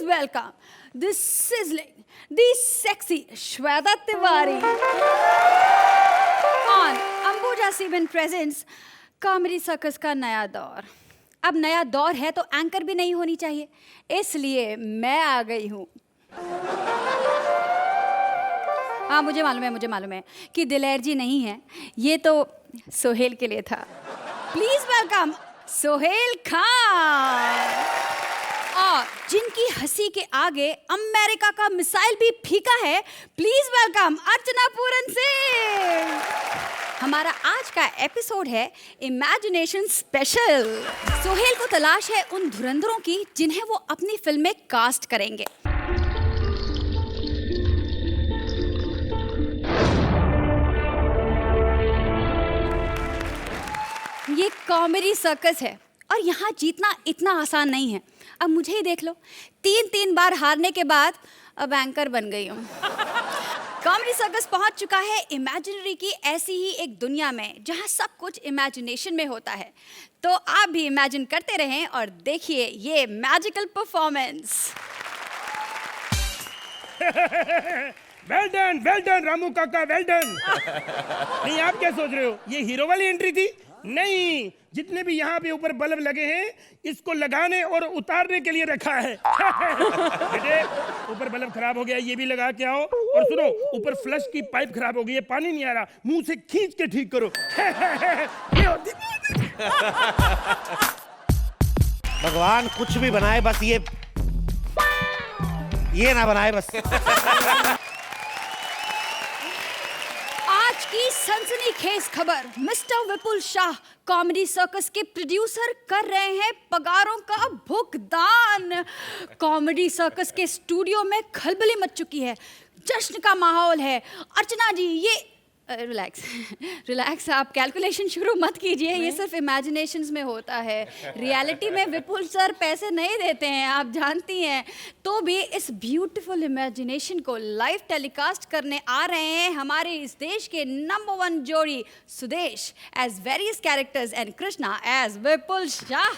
welcome the sizzling, the sexy Shweta Tiwari on Ambuja Seaman presents Comedy Circus का नया दौर। अब नया दौर है तो एंकर भी नहीं होनी चाहिए, इसलिए मैं आ गई हूँ। हाँ, मुझे मालूम है कि दिलेर जी नहीं है, ये तो सोहेल के लिए था। Please welcome Sohail Khan. और जिनकी हंसी के आगे अमेरिका का मिसाइल भी फीका है, प्लीज वेलकम अर्चना पूरन सिंह। हमारा आज का एपिसोड है इमेजिनेशन स्पेशल। सोहेल को तलाश है उन धुरंधरों की जिन्हें वो अपनी फिल्म में कास्ट करेंगे। ये कॉमेडी सर्कस है और यहाँ जीतना इतना आसान नहीं है। अब मुझे ही देख लो, तीन बार हारने के बाद अब एंकर बन गई हूँ। कॉमेडी सर्कस पहुंच चुका है इमेजिनरी की ऐसी ही एक दुनिया में जहाँ सब कुछ इमेजिनेशन में होता है। तो आप भी इमेजिन करते रहें और देखिए ये magical performance. Well done Ramu काका, वेल डन। नहीं, आप क्या सोच रहे हो ये हीरो वाली एंट्री थी? नहीं, जितने भी यहाँ पे ऊपर बल्ब लगे हैं इसको लगाने और उतारने के लिए रखा है। बेटे, ऊपर बल्ब खराब हो गया, ये भी लगा के आओ। और सुनो, ऊपर फ्लश की पाइप खराब हो गई है, पानी नहीं आ रहा, मुंह से खींच के ठीक करो। भगवान कुछ भी बनाए, बस ये ना बनाए बस। आज की सनसनीखेज खबर, मिस्टर विपुल शाह कॉमेडी सर्कस के प्रोड्यूसर कर रहे हैं पगारों का भुगतान। कॉमेडी सर्कस के स्टूडियो में खलबली मच चुकी है, जश्न का माहौल है। अर्चना जी, ये रिलैक्स, आप कैलकुलेशन शुरू मत कीजिए, ये सिर्फ इमेजिनेशंस में होता है। रियलिटी में विपुल सर पैसे नहीं देते हैं, आप जानती हैं। तो भी इस ब्यूटीफुल इमेजिनेशन को लाइव टेलीकास्ट करने आ रहे हैं हमारे इस देश के नंबर 1 जोड़ी Sudesh as various characters and Krishna as Vipul Shah.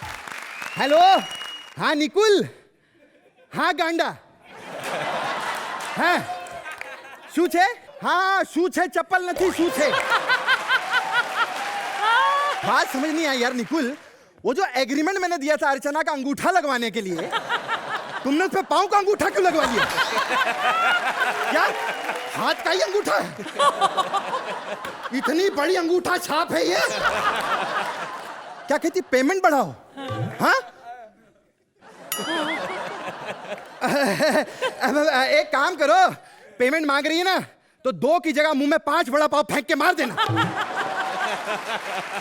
Hello, हाँ निकुल, हाँ गांडा, हाँ शू छे? हाँ शू छे, चप्पल नहीं शू छे। बात समझ नहीं आई यार निकुल, वो जो एग्रीमेंट मैंने दिया था अर्चना का अंगूठा लगवाने के लिए, तुमने उस पे पाँव का अंगूठा क्यों लगवा लिया? क्या हाथ का ही अंगूठा है? इतनी बड़ी अंगूठा छाप है ये। क्या कहती, पेमेंट बढ़ाओ? हाँ एक काम करो, पेमेंट मांग रही है ना तो 2 की जगह मुंह में 5 बड़ा पाव फेंक के मार देना।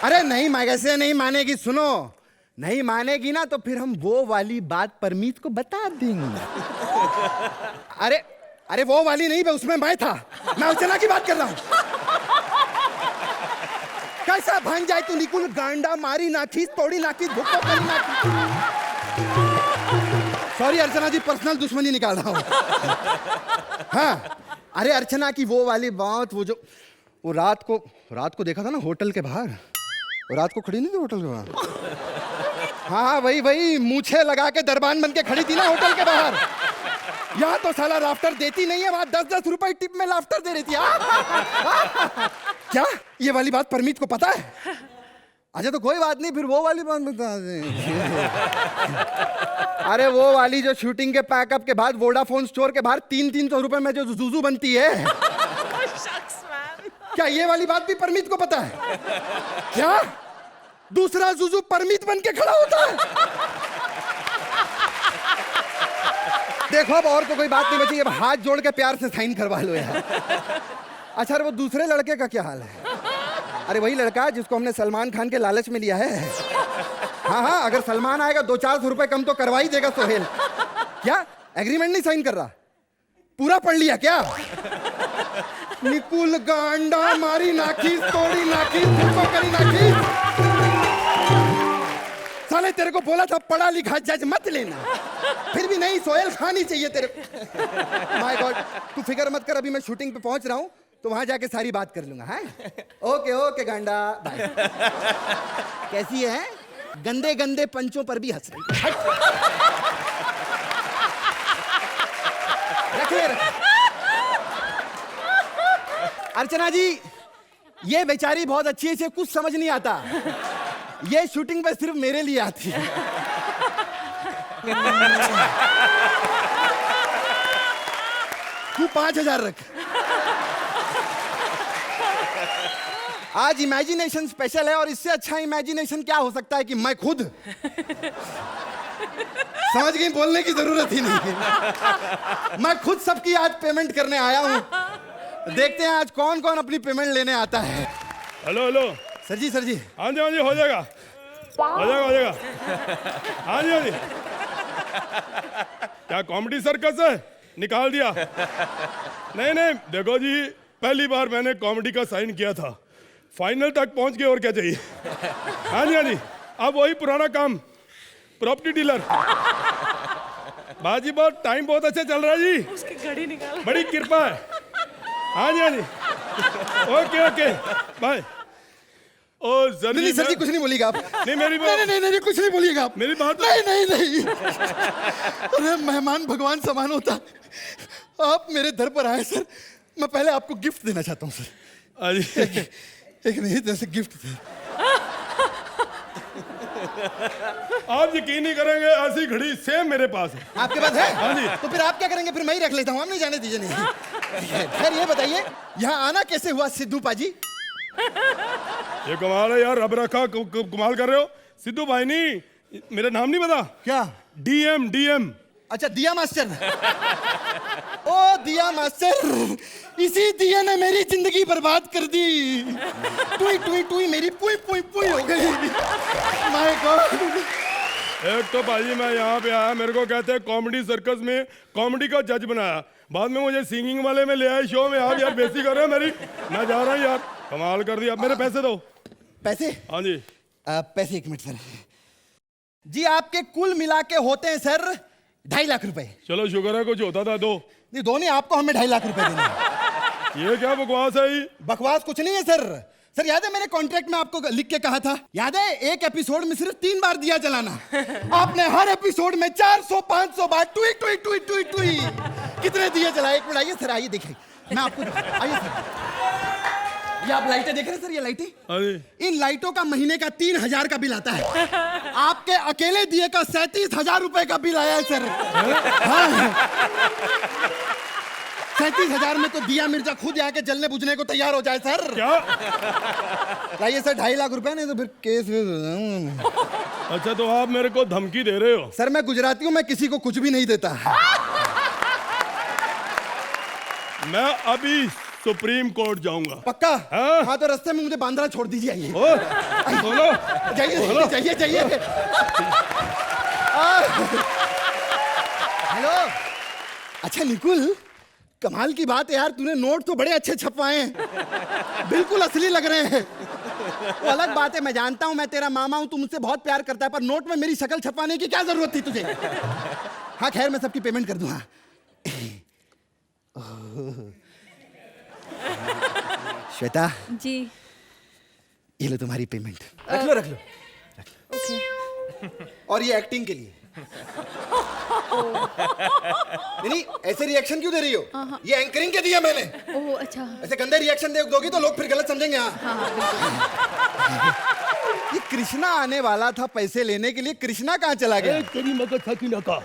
अरे नहीं, कैसे नहीं मानेगी? सुनो, नहीं मानेगी ना तो फिर हम वो वाली बात परमीत को बता देंगे। अरे वो वाली नहीं, उसमें मैं था, मैं अर्चना की बात कर रहा हूं। कैसा भान जाए तू निकुल, गांडा मारी नाखी, तोड़ी नाखी, भुक्को करी नाखी। सॉरी अर्चना जी, पर्सनल दुश्मनी निकाल रहा हूं। हाँ, अरे अर्चना की वो वाली बात, वो रात को देखा था ना होटल के बाहर, वो रात को खड़ी नहीं थी होटल के बाहर? हाँ वही मूछे लगा के दरबान बन के खड़ी थी ना होटल के बाहर। यहाँ तो साला लाफ्टर देती नहीं है, वहां 10-10 रुपए टिप में लाफ्टर दे रही थी। क्या ये वाली बात परमीत को पता है? अच्छा तो कोई बात नहीं, फिर वो वाली बात बता दे। अरे वो वाली जो शूटिंग के पैकअप के बाद वोडाफोन स्टोर के बाहर 300 रुपए में जो जुजू बनती है। क्या ये वाली बात भी परमीत को पता है? क्या दूसरा जुजू परमीत बन के खड़ा होता है? देखो अब और तो कोई बात नहीं बची, अब हाथ जोड़ के प्यार से साइन करवा लो यार। अच्छा वो दूसरे लड़के का क्या हाल है? अरे वही लड़का जिसको हमने सलमान खान के लालच में लिया है। हाँ, अगर सलमान आएगा 200-400 रुपए कम तो करवा ही देगा सोहेल। क्या एग्रीमेंट नहीं साइन कर रहा? पूरा पढ़ लिया क्या? निकुल गांडा मारी नाखी, तोड़ी नाखी, करी नाखी। साले तेरे को बोला था पढ़ा लिखा जज मत लेना, फिर भी नहीं, सोहेल खान ही चाहिए तेरे को। माय गॉड, तू फिक्र मत कर, अभी मैं शूटिंग पे पहुंच रहा हूँ तो वहां जाके सारी बात कर लूंगा। हाँ ओके गांडा, बाय। कैसी है? गंदे पंचों पर भी हंस रही। अर्चना जी, ये बेचारी बहुत अच्छी है, इसे कुछ समझ नहीं आता। ये शूटिंग पे सिर्फ मेरे लिए आती है। तू 5,000 रख। आज इमेजिनेशन स्पेशल है और इससे अच्छा इमेजिनेशन क्या हो सकता है कि मैं खुद समझ गई, बोलने की जरूरत ही नहीं है। मैं खुद सबकी आज पेमेंट करने आया हूं। देखते हैं आज कौन कौन अपनी पेमेंट लेने आता है। Hello hello. सर जी सर जी। हाँ जी हो जाएगा, हो जाएगा, हो जाएगा। हाँ जी हाँ जी। क्या कॉमेडी सर्कस है? निकाल दिया? नहीं नहीं, देखो जी, पहली बार मैंने कॉमेडी का साइन किया था, फाइनल तक पहुंच गए, और क्या चाहिए। हाँ जी, अब वही पुराना काम, प्रॉपर्टी डीलर। बाजी बहुत टाइम बहुत अच्छा चल रहा है जी, उसकी घड़ी निकाल। बड़ी कृपा है। हाँ जी ओके ओके बाय। ओ नहीं सर जी, कुछ नहीं बोलिएगा आप। नहीं मेरी बात, नहीं कुछ नहीं बोलिएगा आप। मेरी बात नहीं। अरे मेहमान भगवान समान होता। आप मेरे दर पर आए सर, मैं पहले आपको गिफ्ट देना चाहता हूँ सर। एक नहीं जैसे गिफ्ट थे। आप यकीन नहीं करेंगे, ऐसी घड़ी सेम मेरे पास है। आपके पास है? हाँ जी। तो फिर आप क्या करेंगे? फिर मैं ही रख लेता हूँ, आप नहीं जाने दीजिए। नहीं खैर, ये बताइए यहाँ आना कैसे हुआ सिद्धू पाजी? ये कमाल है यार, रब रखा कमाल कर रहे हो। सिद्धू भाई नहीं, मेरा नाम नहीं पता क्या? डीएम। अच्छा, दिया मास्टर। ओ दिया मास्टर, इसी दिया ने मेरी जिंदगी बर्बाद कर दी। टुई मेरी पुई हो गई। My God. एक तो भाई मैं यहाँ पे आया, मेरे को कहते हैं कॉमेडी सर्कस में कॉमेडी का जज बनाया, बाद में मुझे सिंगिंग वाले में ले आए शो में। आप यार बेइज्जती कर रहे हैं मेरी, मैं जा रहा हूँ यार, कमाल कर दिया। मेरे पैसे दो। पैसे? हाँ जी। पैसे 1 मिनट सर जी। आपके कुल मिला के होते हैं सर 2.5 लाख रुपए। चलो शुक्र है कुछ होता था। दो नहीं, दो नहीं, आपको हमें 2.5 लाख रुपए देने हैं। ये क्या बकवास है? बकवास कुछ नहीं है सर। सर याद है मैंने कॉन्ट्रैक्ट में आपको लिख के कहा था, याद है, एक एपिसोड में सिर्फ 3 बार दिया जलाना। आपने हर एपिसोड में 400-500 बार टुई। कितने दिए जलाए? एक मिनट आइए सर, आइए देखिए, मैं आपको आइए सर। ये आप लाइटें देख रहे हैं सर, ये लाइटें? अरे इन लाइटों का महीने का 3,000 का बिल आता है। आपके अकेले दिए का 37,000 रुपए का बिल आया है सर। हाँ। 37,000 में तो दिया मिर्जा खुद आके जलने बुझने को तैयार हो जाए सर। क्या? लाइए सर 2.5 लाख रुपए, नहीं तो फिर केस। अच्छा तो आप मेरे को धमकी दे रहे हो? सर मैं गुजराती हूँ, मैं किसी को कुछ भी नहीं देता। मैं अभी सुप्रीम कोर्ट जाऊंगा। पक्का? हाँ? हाँ तो रास्ते में मुझे बांद्रा छोड़ दीजिए। आइए बोलो। जाइए। हेलो। अच्छा निकुल, कमाल की बात है यार, तूने नोट तो बड़े अच्छे छपवाए हैं, बिल्कुल असली लग रहे हैं। वो अलग बात है, मैं जानता हूं मैं तेरा मामा हूं, तू मुझसे बहुत प्यार करता है, पर नोट में मेरी शक्ल छपवाने की क्या जरूरत थी तुझे? हाँ खैर, मैं सबकी पेमेंट कर दूंगा। श्वेता जी। ये लो तुम्हारी पेमेंट। रख लो। ओके। और ये एक्टिंग के लिए। नहीं, ऐसे रिएक्शन क्यों दे रही हो? ये एंकरिंग के दिया मैंने। ओह अच्छा। ऐसे गंदे रिएक्शन दोगी तो लोग फिर गलत समझेंगे। ये कृष्णा आने वाला था पैसे लेने के लिए, कृष्णा कहाँ चला गया? तेरी मगज था कि ना का?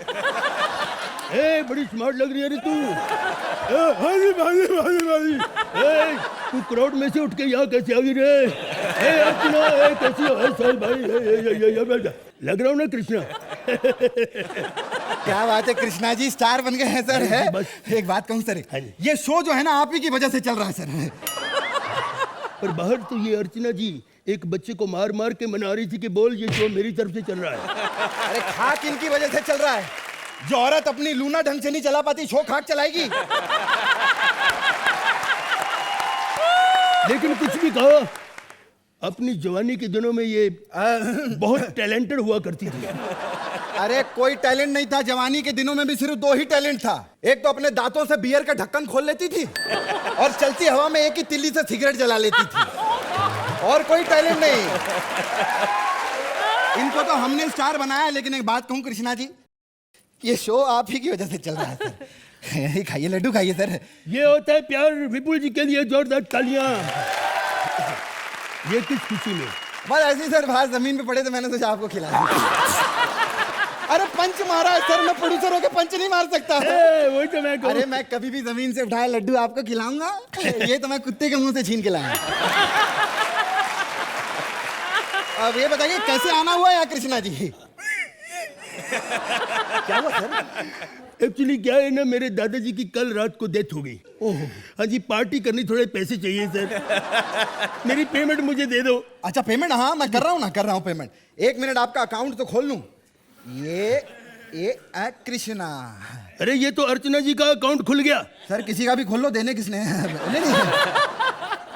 बड़ी स्मार्ट लग रही है रे तू। भाजी। तू क्राउड में से उठ के यहाँ कैसे आ गई रे? कैसी हो साहब भाई? लग रहा हूँ ना कृष्णा? क्या बात है, कृष्णा जी स्टार बन गए हैं सर। है एक बात कहूँ सर, ये शो जो है ना आप ही की वजह से चल रहा है सर। पर बाहर तो ये अर्चना जी एक बच्चे को मार मार के मना रही थी कि बोल ये शो मेरी तरफ से चल रहा है। अरे खाक इनकी वजह से चल रहा है। जो औरत अपनी लूना ढंग से नहीं चला पाती, शो खाक चलाएगी? लेकिन कुछ भी कहो, अपनी जवानी के दिनों में ये बहुत टैलेंटेड हुआ करती थी। अरे कोई टैलेंट नहीं था जवानी के दिनों में भी, सिर्फ 2 ही टैलेंट था। एक तो अपने दांतों से बियर का ढक्कन खोल लेती थी, और चलती हवा में एक ही तिल्ली से सिगरेट जला लेती थी। और कोई टैलेंट नहीं। इनको तो हमने स्टार बनाया। लेकिन एक बात कहूं कृष्णा जी, ये शो आप ही की वजह से चल रहा है सर। खाइए लड्डू खाइए सर। ये होता है प्यार। विपुल जी के लिए जोरदार तालियां। ये किस खुशी में? बस ऐसे ही सर, बाहर जमीन पे पड़े तो मैंने सोचा आपको खिला दूं। अरे पंच मारा है सर, मैं प्रोड्यूसर होकर पंच नहीं मार सकता। वही तो मैं कहूं। अरे मैं कभी भी जमीन से उठाया लड्डू आपको खिलाऊंगा। ये तो मैं कुत्ते के मुंह से छीन के लाया। अब ये बताइए कैसे आना हुआ या कृष्णा जी? क्या हुआ सर? एक्चुअली क्या है ना, मेरे दादाजी की कल रात को डेथ हो गई। हाँ जी, पार्टी करनी, थोड़े पैसे चाहिए सर। मेरी पेमेंट मुझे दे दो। अच्छा पेमेंट, हाँ मैं कर रहा हूँ पेमेंट। 1 मिनट आपका अकाउंट तो खोल लूं। ये कृष्णा। अरे ये तो अर्चना जी का अकाउंट खुल गया। सर किसी का भी खोल लो, देने किसने? नहीं।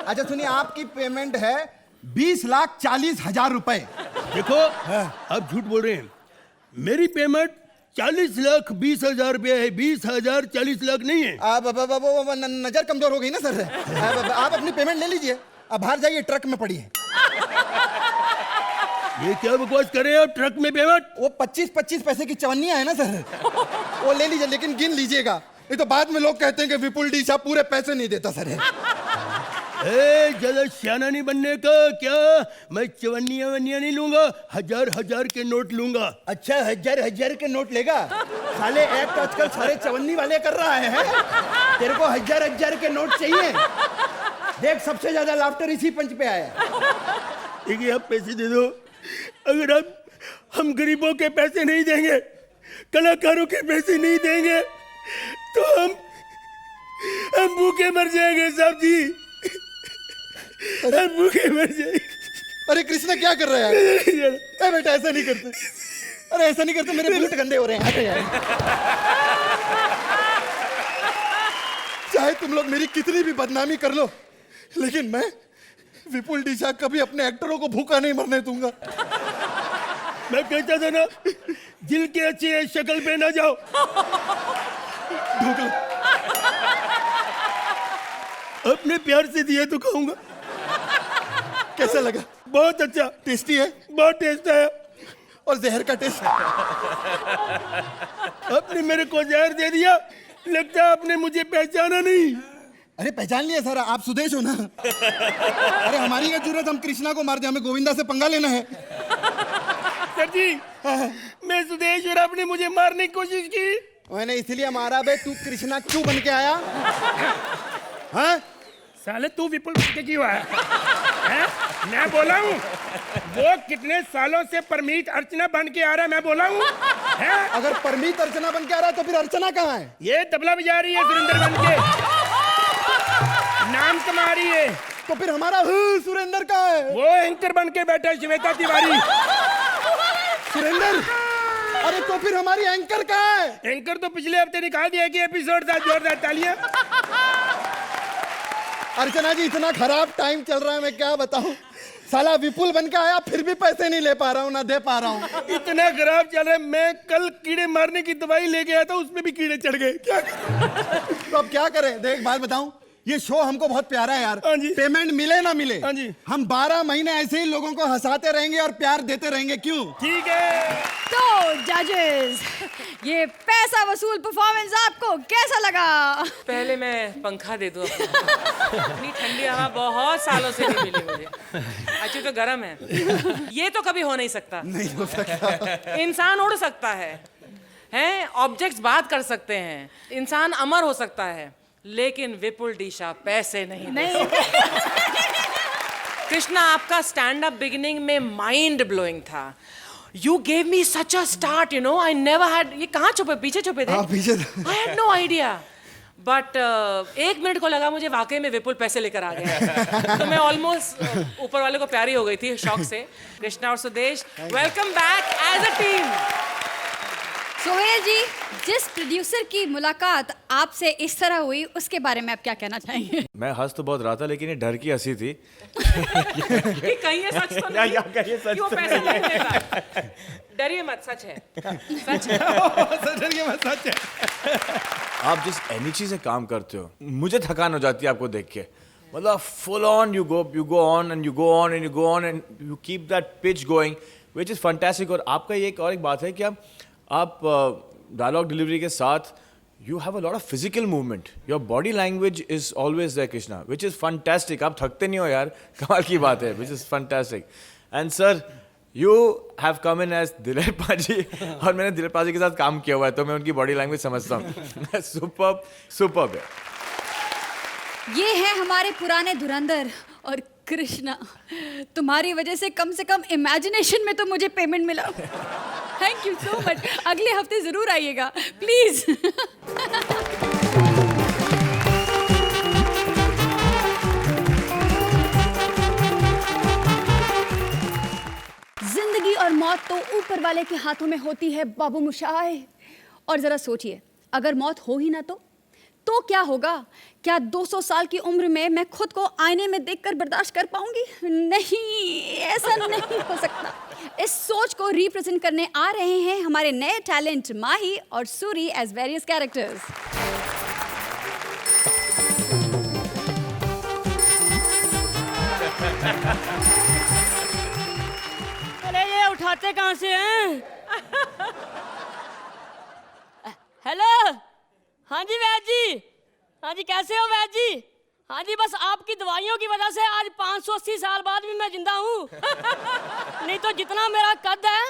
अच्छा सुनिए, आपकी पेमेंट है 20,40,000 रुपए। देखो आप झूठ बोल रहे हैं। मेरी पेमेंट 40,20,000 रुपया है। 20,000 40 लाख नहीं है। नजर कमजोर हो गई ना सर। आप अपनी पेमेंट ले लीजिए, अब बाहर जाइए, ट्रक में पड़ी है। ये क्या बकवास कर रहे हैं आप? ट्रक में पेमेंट? वो 25-25 पैसे की चवन्नियां है ना सर, वो ले लीजिए, लेकिन गिन लीजिएगा। ये तो बाद में लोग कहते हैं कि विपुल डी साहब पूरे पैसे नहीं देता सर। ज्यादा सियाना नहीं बनने का क्या? मैं चवन्नियां वन्नियां नहीं लूंगा, 1000 के नोट लूंगा। अच्छा 1000 के नोट लेगा? साले एक्ट आजकल सारे चवन्नी वाले कर रहा है। तेरे को 1000 के नोट चाहिए? देख सबसे ज्यादा लाफ्टर इसी पंच पे आया। देखिए आप पैसे दे दो। अगर हम गरीबों के पैसे नहीं देंगे, कलाकारों के पैसे नहीं देंगे, तो हम भूखे मर जाएंगे साहब जी। हम भूखे मर जाएंगे। अरे कृष्णा क्या कर रहा है यार? अरे बेटा ऐसा नहीं करते, अरे ऐसा नहीं करते, मेरे बूट गंदे हो रहे हैं यार। चाहे तुम लोग मेरी कितनी भी बदनामी कर लो, लेकिन मैं विपुल डी साहब कभी अपने एक्टरों को भूखा नहीं मरने दूंगा। मैं कहता था ना, दिल के अच्छे हैं, शक्ल पे ना जाओ। अपने प्यार से दिया तो खाऊंगा। कैसा लगा? बहुत अच्छा। टेस्टी है? बहुत टेस्ट है। और जहर का टेस्ट? आपने मेरे को जहर दे दिया, लगता है आपने मुझे पहचाना नहीं। अरे पहचान लिया सर, आप सुदेश हो ना? अरे हमारी क्या जरूरत, हम कृष्णा को मार दे, हमें गोविंदा से पंगा लेना है। सर जी मैं सुदेश और आपने मुझे मारने की कोशिश की। मैंने इसलिए मारा बे, तू कृष्णा क्यों बन के आया? हाँ? साले तू विपुल के क्यों आया? मैं बोला हूँ वो कितने सालों से परमीत अर्चना बन के आ रहा है, मैं बोला हूँ। अगर परमीत अर्चना बन के आ रहा है तो फिर अर्चना कहाँ है? ये तबला बजा रही है सुरेंद्र बन के, नाम कमा रही है। तो फिर हमारा सुरेंद्र कहाँ है? वो एंकर बन के बैठा है, श्वेता तिवारी। सुरेंद्र? अरे तो फिर हमारी एंकर कहाँ है? एंकर तो पिछले हफ्ते निकाल दिया कि एपिसोड था। जोरदार तालियां। अर्चना जी इतना खराब टाइम चल रहा है, मैं क्या बताऊं। साला विपुल बन के आया, फिर भी पैसे नहीं ले पा रहा हूँ, ना दे पा रहा हूँ। इतना खराब चल रहा है। मैं कल कीड़े मारने की दवाई लेके आया था, उसमें भी कीड़े चढ़ गए। क्या तो अब क्या करें? देख बात बताऊं, ये शो हमको बहुत प्यारा है यार। हाँ जी। पेमेंट मिले ना मिले, हाँ जी, हम 12 महीने ऐसे ही लोगों को हंसाते रहेंगे और प्यार देते रहेंगे। क्यों? ठीक है। तो जजेस, ये पैसा वसूल परफॉर्मेंस आपको कैसा लगा? पहले मैं पंखा दे दूं आपको। इतनी ठंडी हवा बहुत सालों से नहीं मिली मुझे। अच्छी तो गर्म है। ये तो कभी हो नहीं सकता। नहीं हो सकता। इंसान उड़ सकता है, ऑब्जेक्ट्स बात कर सकते हैं, इंसान अमर हो सकता है, लेकिन विपुल डी शाह पैसे नहीं। कृष्णा आपका स्टैंड अप बिगिनिंग में माइंड ब्लोइंग था। You gave me such a start, you know. I never had. ये कहाँ छुपे? पीछे छुपे थे? हाँ पीछे। I had no idea. But 1 minute को लगा मुझे वाकई में विपुल पैसे लेकर आ गया। तो मैं ऑलमोस्ट ऊपर वाले को प्यारी हो गई थी शौक से। कृष्णा और Sudesh, welcome back as a team. Sohail ji, जिस प्रोड्यूसर की मुलाकात आपसे इस तरह हुई, उसके बारे में आप क्या कहना चाहेंगे? मैं हंस तो बहुत रहा था, लेकिन ये डर की हंसी थी। कि कहीं ये सच तो नहीं कहीं सच कि वो तो पैसे नहीं देता। डरिए मत, सच है, सच है। डरिए मत, सच है। आप जिस एनर्जी से काम करते हो, मुझे थकान हो जाती है आपको देख के। मतलब full on you go on and you go on and you go on and you keep that pitch going, which is fantastic. और आपका ये एक और एक बात है कि आप डायलॉग डिलीवरी के साथ you have a lot of physical movement. Your body language is always there, Krishna, which is fantastic. आप थकते नहीं हो यार, कमाल की बात है, which is fantastic. And sir, you have come in as दिलेर पाजी और मैंने दिलेर पाजी के साथ काम किया हुआ है, तो मैं उनकी बॉडी लैंग्वेज समझता हूँ. सुपर्ब, सुपर्ब है. ये है हमारे पुराने धुरंधर और कृष्णा. तुम्हारी वजह से कम इमेजिनेशन में तो मुझे पेमेंट मिला. Thank you so much. अगले हफ्ते जरूर आइएगा प्लीज. जिंदगी और मौत तो ऊपर वाले के हाथों में होती है बाबू मुशाए. और जरा सोचिए, अगर मौत हो ही ना तो क्या होगा? क्या 200 साल की उम्र में मैं खुद को आईने में देखकर बर्दाश्त कर पाऊंगी? नहीं, ऐसा नहीं हो सकता. इस सोच को रिप्रेजेंट करने आ रहे हैं हमारे नए टैलेंट माही और सूरी एज वेरियस कैरेक्टर्स. अरे ये उठाते कहाँ से हैं? हेलो, हाँ जी वैद जी. हाँ जी, कैसे हो वैद जी? हाँ जी, बस आपकी दवाइयों की वजह से आज 580 साल बाद भी मैं जिंदा हूँ. नहीं तो जितना मेरा कद है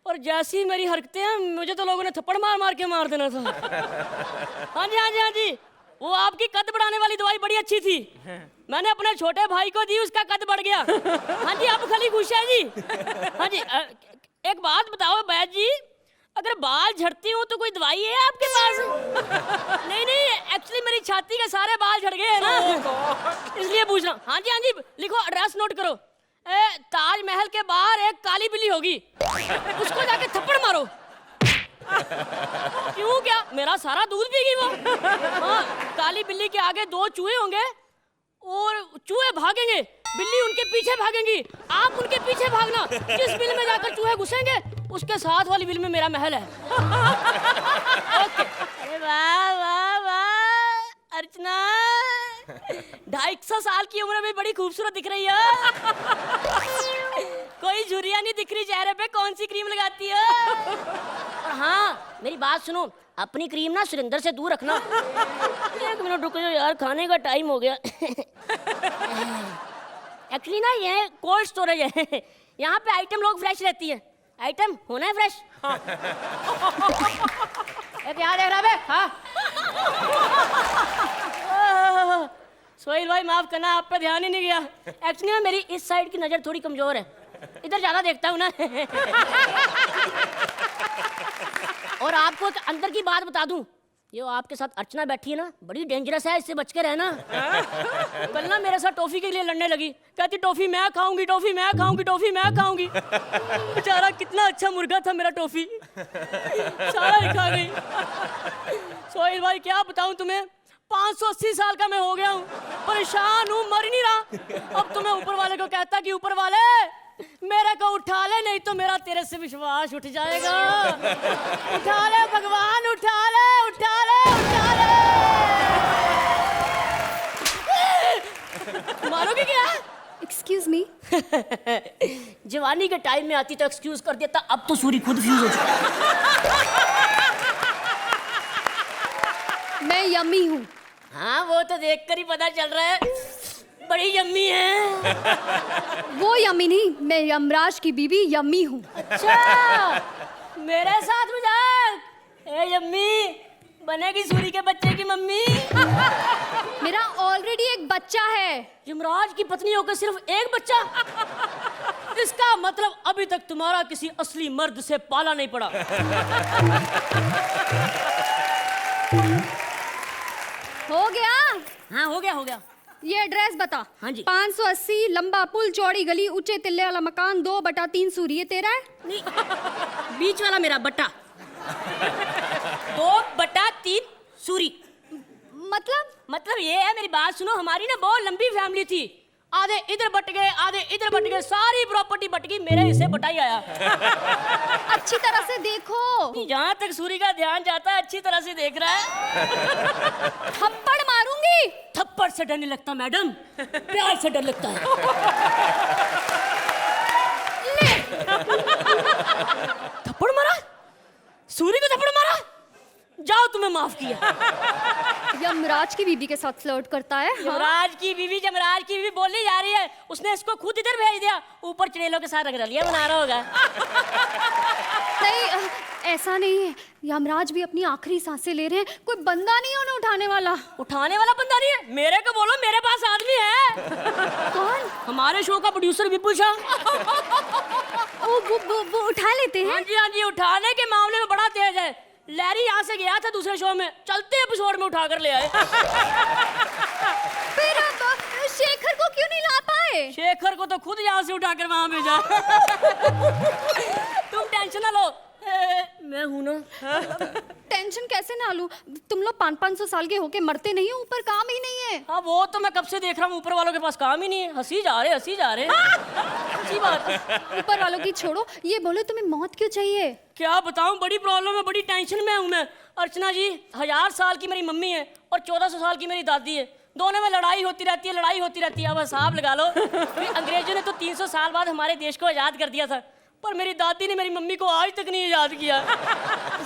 और जैसी मेरी हरकतें हैं, मुझे तो लोगों ने थप्पड़ मार मार के मार देना था. हाँ जी हाँ जी हाँ जी, वो आपकी कद बढ़ाने वाली दवाई बड़ी अच्छी थी. मैंने अपने छोटे भाई को दी, उसका कद बढ़ गया. हाँ जी, आप खाली खुश है जी? हाँ जी, एक बात बताओ वैद जी, अगर बाल झड़ती हो तो कोई दवाई है आपके पास? नहीं नहीं, एक्चुअली मेरी छाती के सारे बाल झड़ गए हैं ना, इसलिए पूछ रहा हूँ. हाँ जी, लिखो, एड्रेस नोट करो. ताजमहल के बाहर एक काली बिल्ली होगी, उसको जाके थप्पड़ मारो. क्यों, क्या मेरा सारा दूध पी गई वो? हाँ, काली बिल्ली के आगे 2 चूहे होंगे और चूहे भागेंगे, बिल्ली उनके पीछे भागेंगी, आप उनके पीछे भागना. जिस बिल में जाकर चूहे घुसेंगे उसके साथ वाली बिल में मेरा महल है. ओके. अरे वाह वाह वाह अर्चना, 250 साल की उम्र में बड़ी खूबसूरत दिख रही है. कोई झुर्रियां नहीं दिख रही चेहरे पे. कौन सी क्रीम लगाती है? और हाँ, मेरी बात सुनो, अपनी क्रीम ना सुरेंद्र से दूर रखना. 1 मिनट रुको यार, खाने का टाइम हो गया. एक्चुअली ना ये कोल्ड स्टोरेज है, यहाँ पे आइटम लोग फ्रेश रहती है. आइटम होना है फ्रेश. क्या देख रहा है? हाँ. सोहेल भाई माफ करना, आप पे ध्यान ही नहीं गया. एक्चुअली ना मेरी इस साइड की नजर थोड़ी कमजोर है, इधर ज्यादा देखता हूँ ना. और आपको एक अंदर की बात बता दूं, ये आपके साथ अर्चना बैठी है ना, बड़ी डेंजरस है, इससे बच के रहना. कल ना मेरे साथ टॉफी के लिए लड़ने लगी, कहती टॉफी मैं खाऊंगी, टॉफी मैं खाऊंगी, टॉफी मैं खाऊंगी. बेचारा कितना अच्छा मुर्गा था मेरा टॉफी, सारा ही खा गई. सोहेल भाई क्या बताऊं तुम्हें, 580 साल का मैं हो गया हूँ, परेशान हूँ, मर ही नहीं रहा. अब तो मैं ऊपर वाले को कहता कि ऊपर वाले मेरे को उठा ले, नहीं तो मेरा तेरे से विश्वास उठ जाएगा. उठा ले भगवान, उठा ले, उठा ले, उठा ले. मारोगे क्या? Excuse me. जवानी के टाइम में आती तो एक्सक्यूज कर देता, अब तो सूरी खुद फ्यूज हो चुका. मैं यम्मी हूँ. हाँ, वो तो देखकर ही पता चल रहा है, बड़ी यम्मी है. वो यम्मी नहीं, मैं यमराज की बीवी यम्मी हूँ. अच्छा, मेरे साथ मजाक. ए यम्मी, बनेगी सूरी के बच्चे की मम्मी. मेरा ऑलरेडी एक बच्चा है. यमराज की पत्नी होकर सिर्फ एक बच्चा? इसका मतलब अभी तक तुम्हारा किसी असली मर्द से पाला नहीं पड़ा. हो गया? हाँ हो गया, हो गया. ये एड्रेस बता. हाँ जी. 580 लंबा पुल, चौड़ी गली, ऊंचे तिल्ले वाला मकान, 2/3 सूरी. ये तेरा है? नहीं, बीच वाला मेरा बट्टा. 2/3 सूरी. मतलब ये है, मेरी बात सुनो, हमारी ना बहुत लंबी फैमिली थी. आधे इधर बट गए, आधे इधर बट गए, सारी प्रॉपर्टी बट गई, मेरे हिस्से बटा ही आया. अच्छी तरह से देखो. जहाँ तक सूरी का ध्यान जाता है अच्छी तरह से देख रहा है. थप्पड़ मारूंगी. थप्पड़ से डर नहीं लगता मैडम, प्यार से डर लगता है. थप्पड़ मारा? सूरी को थप्पड़ मारा? जाओ तुम्हें माफ किया। यमराज की बीबी के साथ फ्लर्ट करता है। हाँ? यमराज की बीवी बोली जा रही है, उसने इसको खुद इधर भेज दिया, ऊपर चुड़ैलों के साथ रंगरलिया बना रहा होगा। नहीं, ऐसा नहीं है, यमराज भी अपनी आखिरी सांसें ले रहे हैं, कोई बंदा नहीं है उन्हें उठाने वाला। उठाने वाला बंदा नहीं है? मेरे को बोलो, मेरे पास आदमी है। कौन? हमारे शो का प्रोड्यूसर विपुल शाह। वो उठा लेते हैं। हाँ जी, उठाने के मामले में बड़ा तेज है। लैरी यहाँ से गया था दूसरे शो में, चलते एपिसोड में उठा कर ले आए। फिर अब शेखर को क्यों नहीं ला पाए? शेखर को तो खुद यहाँ से उठाकर वहां भेजा। तुम टेंशन ना लो, मैं हूं ना। टेंशन कैसे ना लूं? तुम लोग 500 साल के होके मरते नहीं हो, ऊपर काम ही नहीं है। हाँ, वो तो मैं कब से देख रहा हूँ, ऊपर वालों के पास काम ही नहीं है। हंसी जा रहे अच्छी बात है। ऊपर वालों की छोड़ो, ये बोलो तुम्हें मौत क्यों चाहिए? क्या बताऊं, बड़ी प्रॉब्लम है, बड़ी टेंशन में हूं मैं। अर्चना जी, 1000 साल की मेरी मम्मी है और 1400 साल की मेरी दादी है, दोनों में लड़ाई होती रहती है। अब हिसाब लगा लो, अंग्रेजों ने तो 300 साल बाद हमारे देश को आजाद कर दिया था, पर मेरी दादी ने मेरी मम्मी को आज तक नहीं आजाद किया।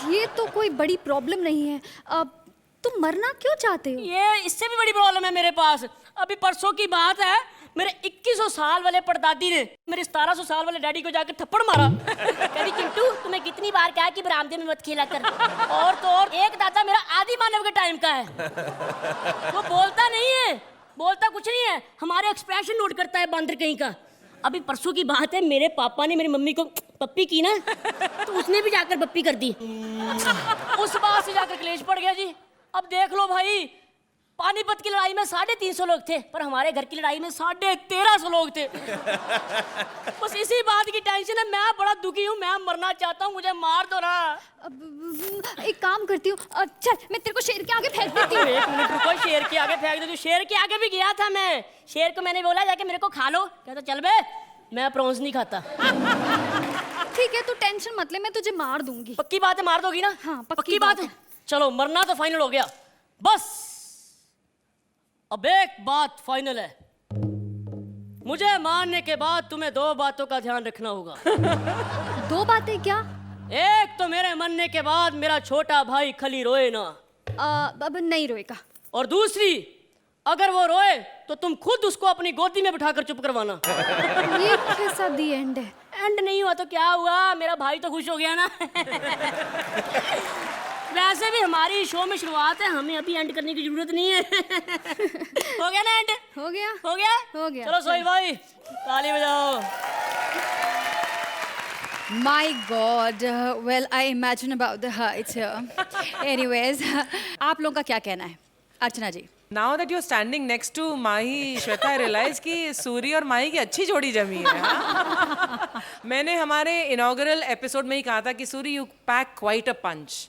ये तो कोई बड़ी प्रॉब्लम नहीं है, अब तुम मरना क्यों चाहते हो? ये इससे भी बड़ी प्रॉब्लम है मेरे पास। अभी परसों की बात है, मेरे 2100 साल वाले परदादी ने मेरे 1700 साल वाले डैडी को जाकर थप्पड़ मारा। कहती, चिंटू तुम्हें कितनी बार कहा कि बरामदे में मत खेला कर। और तो और एक दादा मेरा आदि मानव के टाइम का है, वो बोलता नहीं है, बोलता कुछ नहीं है, हमारे एक्सप्रेशन नोट करता है बंदर कहीं का। अभी परसों की बात है, मेरे पापा ने मेरी मम्मी को पप्पी की ना, तो उसने भी जाकर पप्पी कर दी। उस बात से जाकर क्लेश पड़ गया जी। अब देख लो भाई, पानीपत की लड़ाई में 350 लोग थे, पर हमारे घर की लड़ाई में 1350 लोग थे। बस इसी बात की टेंशन है, मैं बड़ा दुखी हूँ, मैं मरना चाहता हूँ, मुझे मार दो ना। अब एक काम करती हूँ, चल मैं तेरे को शेर के आगे फेंक देती हूँ। 1 मिनट रुको, शेर के आगे फेंक दे। शेर के आगे भी गया था मैं, शेर को मैंने बोला जाके मेरे को खा लो, कहता चल बे, मैं प्रॉन्स नहीं खाता। ठीक है, तू टेंशन मत ले, मैं तुझे मार दूंगी। पक्की बात है, मार दोगी ना? हाँ, पक्की बात है। चलो, मरना तो फाइनल हो गया, बस अब एक बात फाइनल है, मुझे मारने के बाद तुम्हें 2 बातों का ध्यान रखना होगा। 2 बातें क्या? एक तो मेरे मरने के बाद मेरा छोटा भाई खली रोए ना। अब नहीं रोएगा। और दूसरी, अगर वो रोए तो तुम खुद उसको अपनी गोदी में बिठाकर चुप करवाना। ये कैसा दी एंड है? एंड नहीं हुआ तो क्या हुआ, मेरा भाई तो खुश हो गया ना। वैसे भी हमारी शो में शुरुआत है, हमें अभी एंड करने की जरूरत नहीं है। हो गया ना एंड? हो गया। हो गया? हो गया। चलो सोहेल भाई, ताली बजाओ। My God, well I imagine about the heights here. Anyways, आप लोगों का क्या कहना है? अर्चना जी। Now that you're standing next to Mahi, Shweta, I realize कि सूरी और माही की अच्छी जोड़ी जमी है। हाँ? मैंने हमारे इनॉग्रल एपिसोड में ही कहा था कि Suri you pack quite a punch.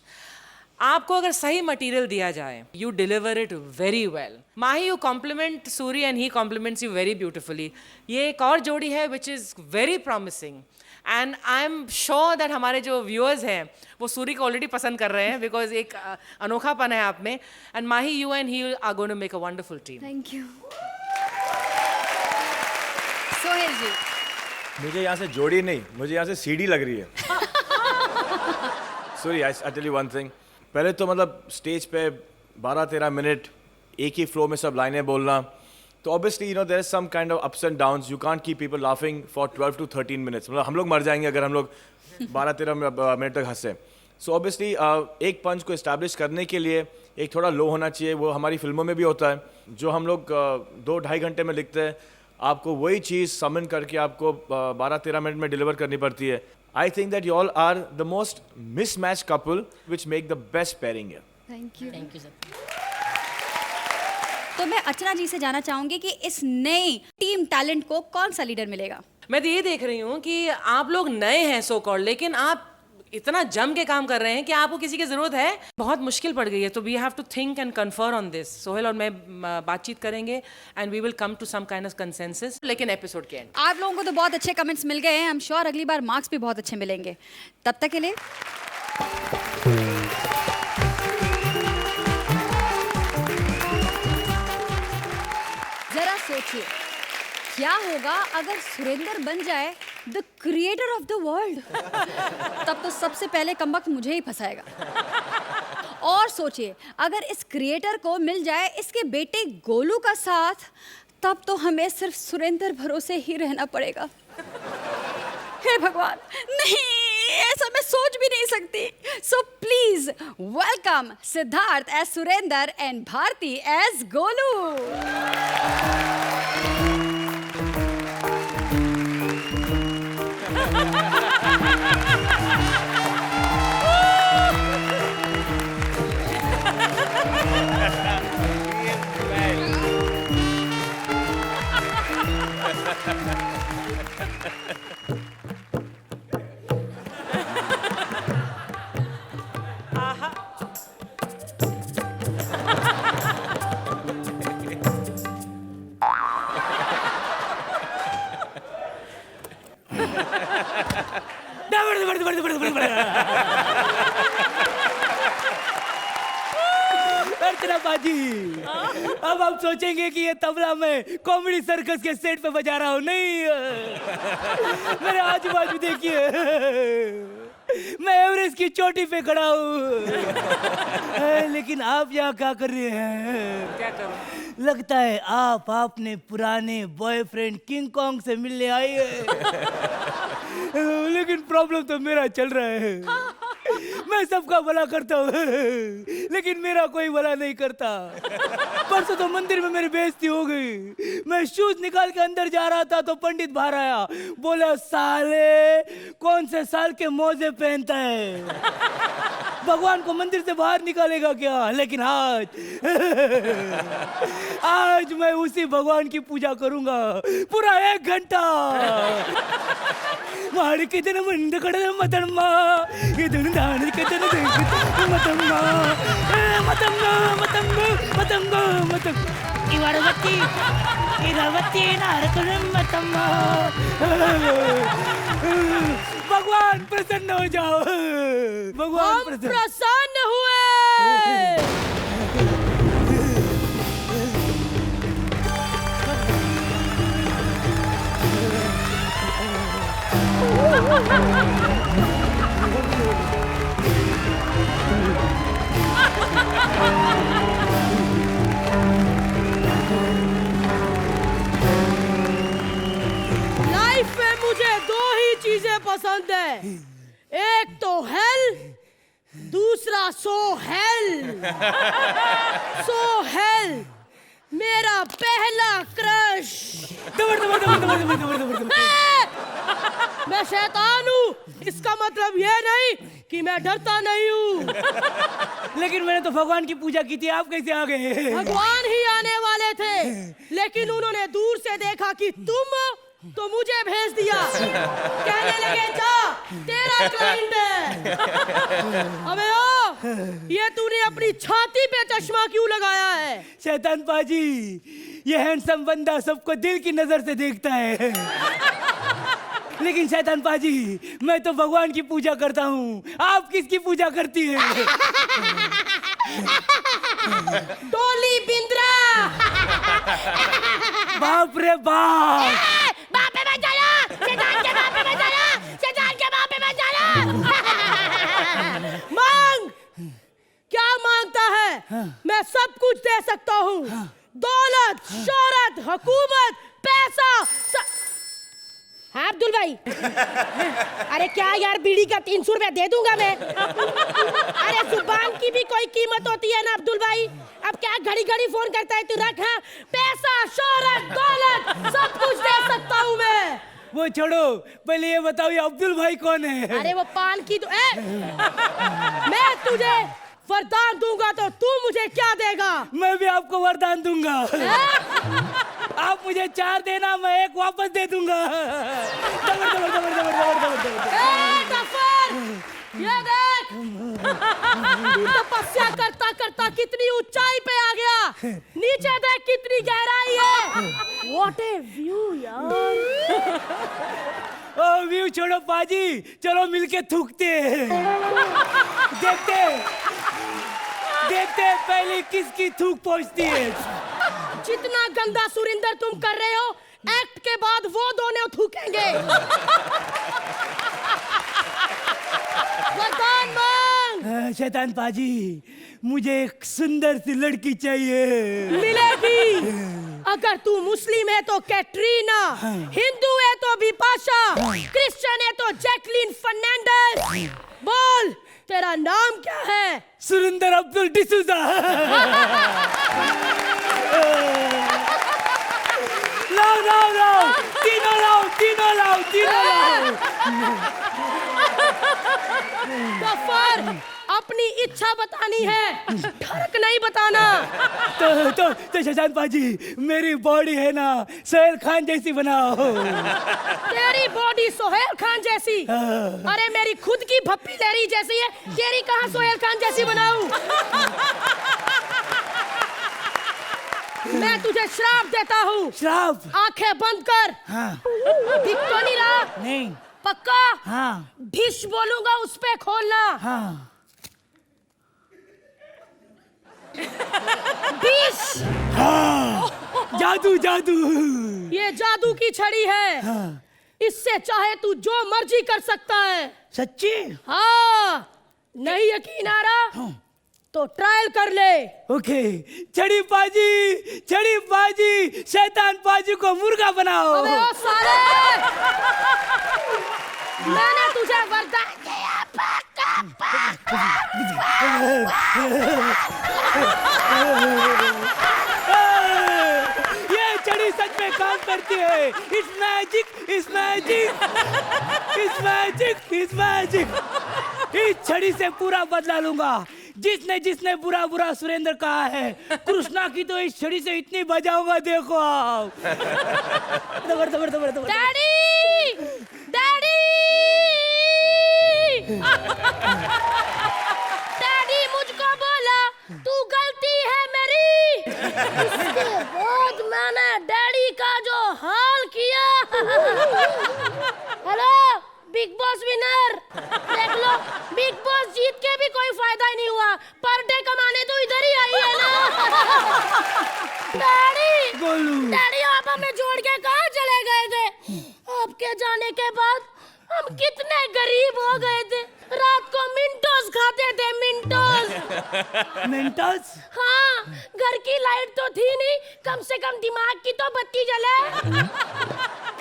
आपको अगर सही मटेरियल दिया जाए, you deliver it very well. Mahi you compliment Suri and he compliments you very beautifully. ये एक और जोड़ी है which is very promising and I am sure that हमारे जो व्यूअर्स हैं वो सूरी को ऑलरेडी पसंद कर रहे हैं, बिकॉज एक अनोखापन है आप में। And Mahi, you and he are going to make a wonderful team. Thank you. Sohail ji. मुझे यहाँ से जोड़ी नहीं, मुझे यहाँ से सीढ़ी लग रही है। Sorry, I tell you one thing. पहले तो मतलब स्टेज पे 12-13 मिनट एक ही फ्लो में सब लाइनें बोलना, तो obviously you know there is some kind of ups and downs, you can't keep people laughing for 12 to 13 minutes. मतलब हम लोग मर जाएंगे अगर हम लोग 12-13 मिनट तक हंसे। सो ऑब्वियसली एक पंच को इस्टेब्लिश करने के लिए एक थोड़ा लो होना चाहिए, वो हमारी फिल्मों में भी होता है। जो हम लोग 2-2.5 घंटे में लिखते हैं, आपको वही चीज़ समन करके आपको 12-13 मिनट में डिलीवर करनी पड़ती है। I think that you all are the most mismatched couple which make the best pairing here. Thank you. Thank you sir. तो मैं अर्चना जी से जानना चाहूंगी कि इस नई टीम टैलेंट को कौन सा लीडर मिलेगा? मैं तो ये देख रही हूँ कि आप लोग नए हैं सो कॉल्ड, लेकिन आप इतना जम के काम कर रहे हैं कि आपको किसी की जरूरत है, बहुत मुश्किल पड़ गई है। तो we have to think and confirm on this. Sohail और मैं बातचीत करेंगे and we will come to some kind of consensus, लेकिन एपिसोड के एंड। आप लोगों को तो बहुत अच्छे कमेंट्स मिल गए हैं, आई एम श्योर अगली बार मार्क्स भी बहुत अच्छे मिलेंगे। तब तक के लिए जरा सोचिए, क्या होगा अगर सुरेंद्र बन जाए the creator of the world? तब तो सबसे पहले कमबख्त मुझे ही फंसाएगा। और सोचिए, अगर इस क्रिएटर को मिल जाए इसके बेटे गोलू का साथ, तब तो हमें सिर्फ सुरेंद्र भरोसे ही रहना पड़ेगा। हे भगवान, नहीं, ऐसा मैं सोच भी नहीं सकती। So please welcome Siddharth as Surendra and Bharti as Golu. Archana बाजी, अब आप सोचेंगे कि ये तबला मैं कॉमेडी सर्कस के सेट पे बजा रहा हूँ। नहीं, मेरे आजू बाजू देखिए, मैं एवरेस्ट की चोटी पे खड़ा हूँ। लेकिन आप यहाँ क्या कर रहे हैं? क्या करूं? लगता है आप अपने पुराने बॉयफ्रेंड किंग कॉन्ग से मिलने आए हैं। लेकिन प्रॉब्लम तो मेरा चल रहा है। मैं सबका भला करता हूँ, लेकिन मेरा कोई भला नहीं करता। परसों तो मंदिर में मेरी बेइज्जती हो गई। मैं शूज निकाल के अंदर जा रहा था तो पंडित बाहर आया, बोला साले कौन से साल के मोजे पहनता है, भगवान को मंदिर से बाहर निकालेगा क्या? लेकिन आज मैं उसी भगवान की पूजा करूंगा पूरा 1 घंटा। मार के दिन मंद कड़े मतम्मा, इधर दान के दिन मतम्मा, मतम्मा मतम्मा मतम्मा मतम इवारवती इरावती नारकन मतम्मा। भगवान प्रसन्न हो जाओ, भगवान प्रसन्न हुए। लाइफ में मुझे 2 ही चीजें पसंद है, एक तो हेल, दूसरा सो हेल। सो हेल मेरा पहला क्रश। मैं शैतान हूँ, इसका मतलब ये नहीं कि मैं डरता नहीं हूँ। लेकिन मैंने तो भगवान की पूजा की थी, आप कैसे आ गए? भगवान ही आने वाले थे, लेकिन उन्होंने दूर से देखा कि तुम, तो मुझे भेज दिया। कहने लगे जा तेरा क्लाइंट है। अबे ओ, ये तूने अपनी छाती पे चश्मा क्यों लगाया है? शैतान पाजी, ये हैंडसम बंदा सबको दिल की नजर से देखता है। लेकिन शैतान पाजी, मैं तो भगवान की पूजा करता हूँ, आप किसकी पूजा करती है? डोली बिंद्रा। बाप रे बाप, बाप पे मत जाना, शैतान के बाप पे मत जाना, शैतान के बाप पे मत जाना। मांग, क्या मांगता है? मैं सब कुछ दे सकता हूँ, दौलत, शोहरत, हुकूमत, पैसा। हाँ अब्दुल भाई। अरे क्या यार, बीड़ी का 300 रुपया दे दूंगा मैं। अरे जुबान की भी कोई कीमत होती है ना अब्दुल भाई। अब क्या घड़ी घड़ी फोन करता है तू? रख, हाँ, पैसा, शोहरत, दौलत सब कुछ दे सकता हूँ मैं। वो छोड़ो, पहले ये बताओ ये अब्दुल भाई कौन है? अरे वो पान की मैं तुझे वरदान दूंगा तो तू मुझे क्या देगा? मैं भी आपको वरदान दूंगा। आप मुझे 4 देना, मैं 1 वापस दे दूंगा। ये देख, तपस्या करता करता कितनी ऊंचाई पे आ गया, नीचे देख कितनी गहराई है। What a view यार। ओ व्यू छोड़ो पाजी, चलो मिलके थूकते हैं। देखते पहले किसकी थूक पहुंचती है। जितना गंदा सुरिंदर तुम कर रहे हो, एक्ट के बाद वो दोनों थूकेंगे। वरदान मांग। शैतान पाजी, मुझे एक सुंदर सी लड़की चाहिए। मिलेगी। अगर तू मुस्लिम है तो कैटरीना, हिंदू है तो बिपाशा, क्रिश्चियन है तो जैकलिन फर्नांडिस। बोल तेरा नाम क्या है? सुरिंदर अब्दुल डिसूजा। लाओ लाओ लाओ, तीनों लाओ, तीनों लाओ, तीनों लाओ। गफ्फार, अपनी इच्छा बतानी है, ठरक नहीं बताना। तो शशांक पाजी, मेरी बॉडी है ना सोहेल खान जैसी बनाओ। तेरी बॉडी सोहेल खान जैसी? अरे मेरी खुद की भप्पी लहरी जैसी है, तेरी कहाँ सोहेल खान जैसी बनाऊं? मैं तुझे श्राप देता हूँ। श्राप? आंखें बंद कर। हाँ। दिख तो नहीं रहा? नहीं। पक्का? हाँ। डिश बोलूंगा उस पे खोलना। हाँ। डिश। हाँ। जादू जादू। ये जादू की छड़ी है। हाँ। इससे चाहे तू जो मर्जी कर सकता है। सच्ची? हाँ। नहीं यकीन आ रहा? हाँ। तो ट्रायल कर ले। ओके। छड़ी पाजी, शैतान पाजी को मुर्गा बनाओ। अबे ओ साले! मैंने तुझे वरदान दिया। ये छड़ी सच में काम करती है। It's magic, it's magic, it's magic, it's magic. इस छड़ी से पूरा बदला लूंगा। जिसने बुरा बुरा सुरेंद्र कहा है, कृष्णा की तो इस छड़ी से इतनी बजाऊंगा, देखो आप। दबर। डैडी! डैडी! डैडी मुझको बोला तू गलती है मेरी। इसके बाद मैंने डैडी का जो हाल किया। हेलो बिग बॉस विनर, देख लो बिग बॉस जीत के भी कोई फायदा ही नहीं हुआ। पर डे कमाने तो इधर ही आई है ना। डैडी, डैडी आप हमें छोड़ के कहाँ चले गए थे? आपके जाने के बाद हम कितने गरीब हो गए थे। रात को मिंटोस खाते थे, मिंटोस। मिंटोस? हाँ, घर की लाइट तो थी नहीं, कम से कम दिमाग की तो बत्ती जले।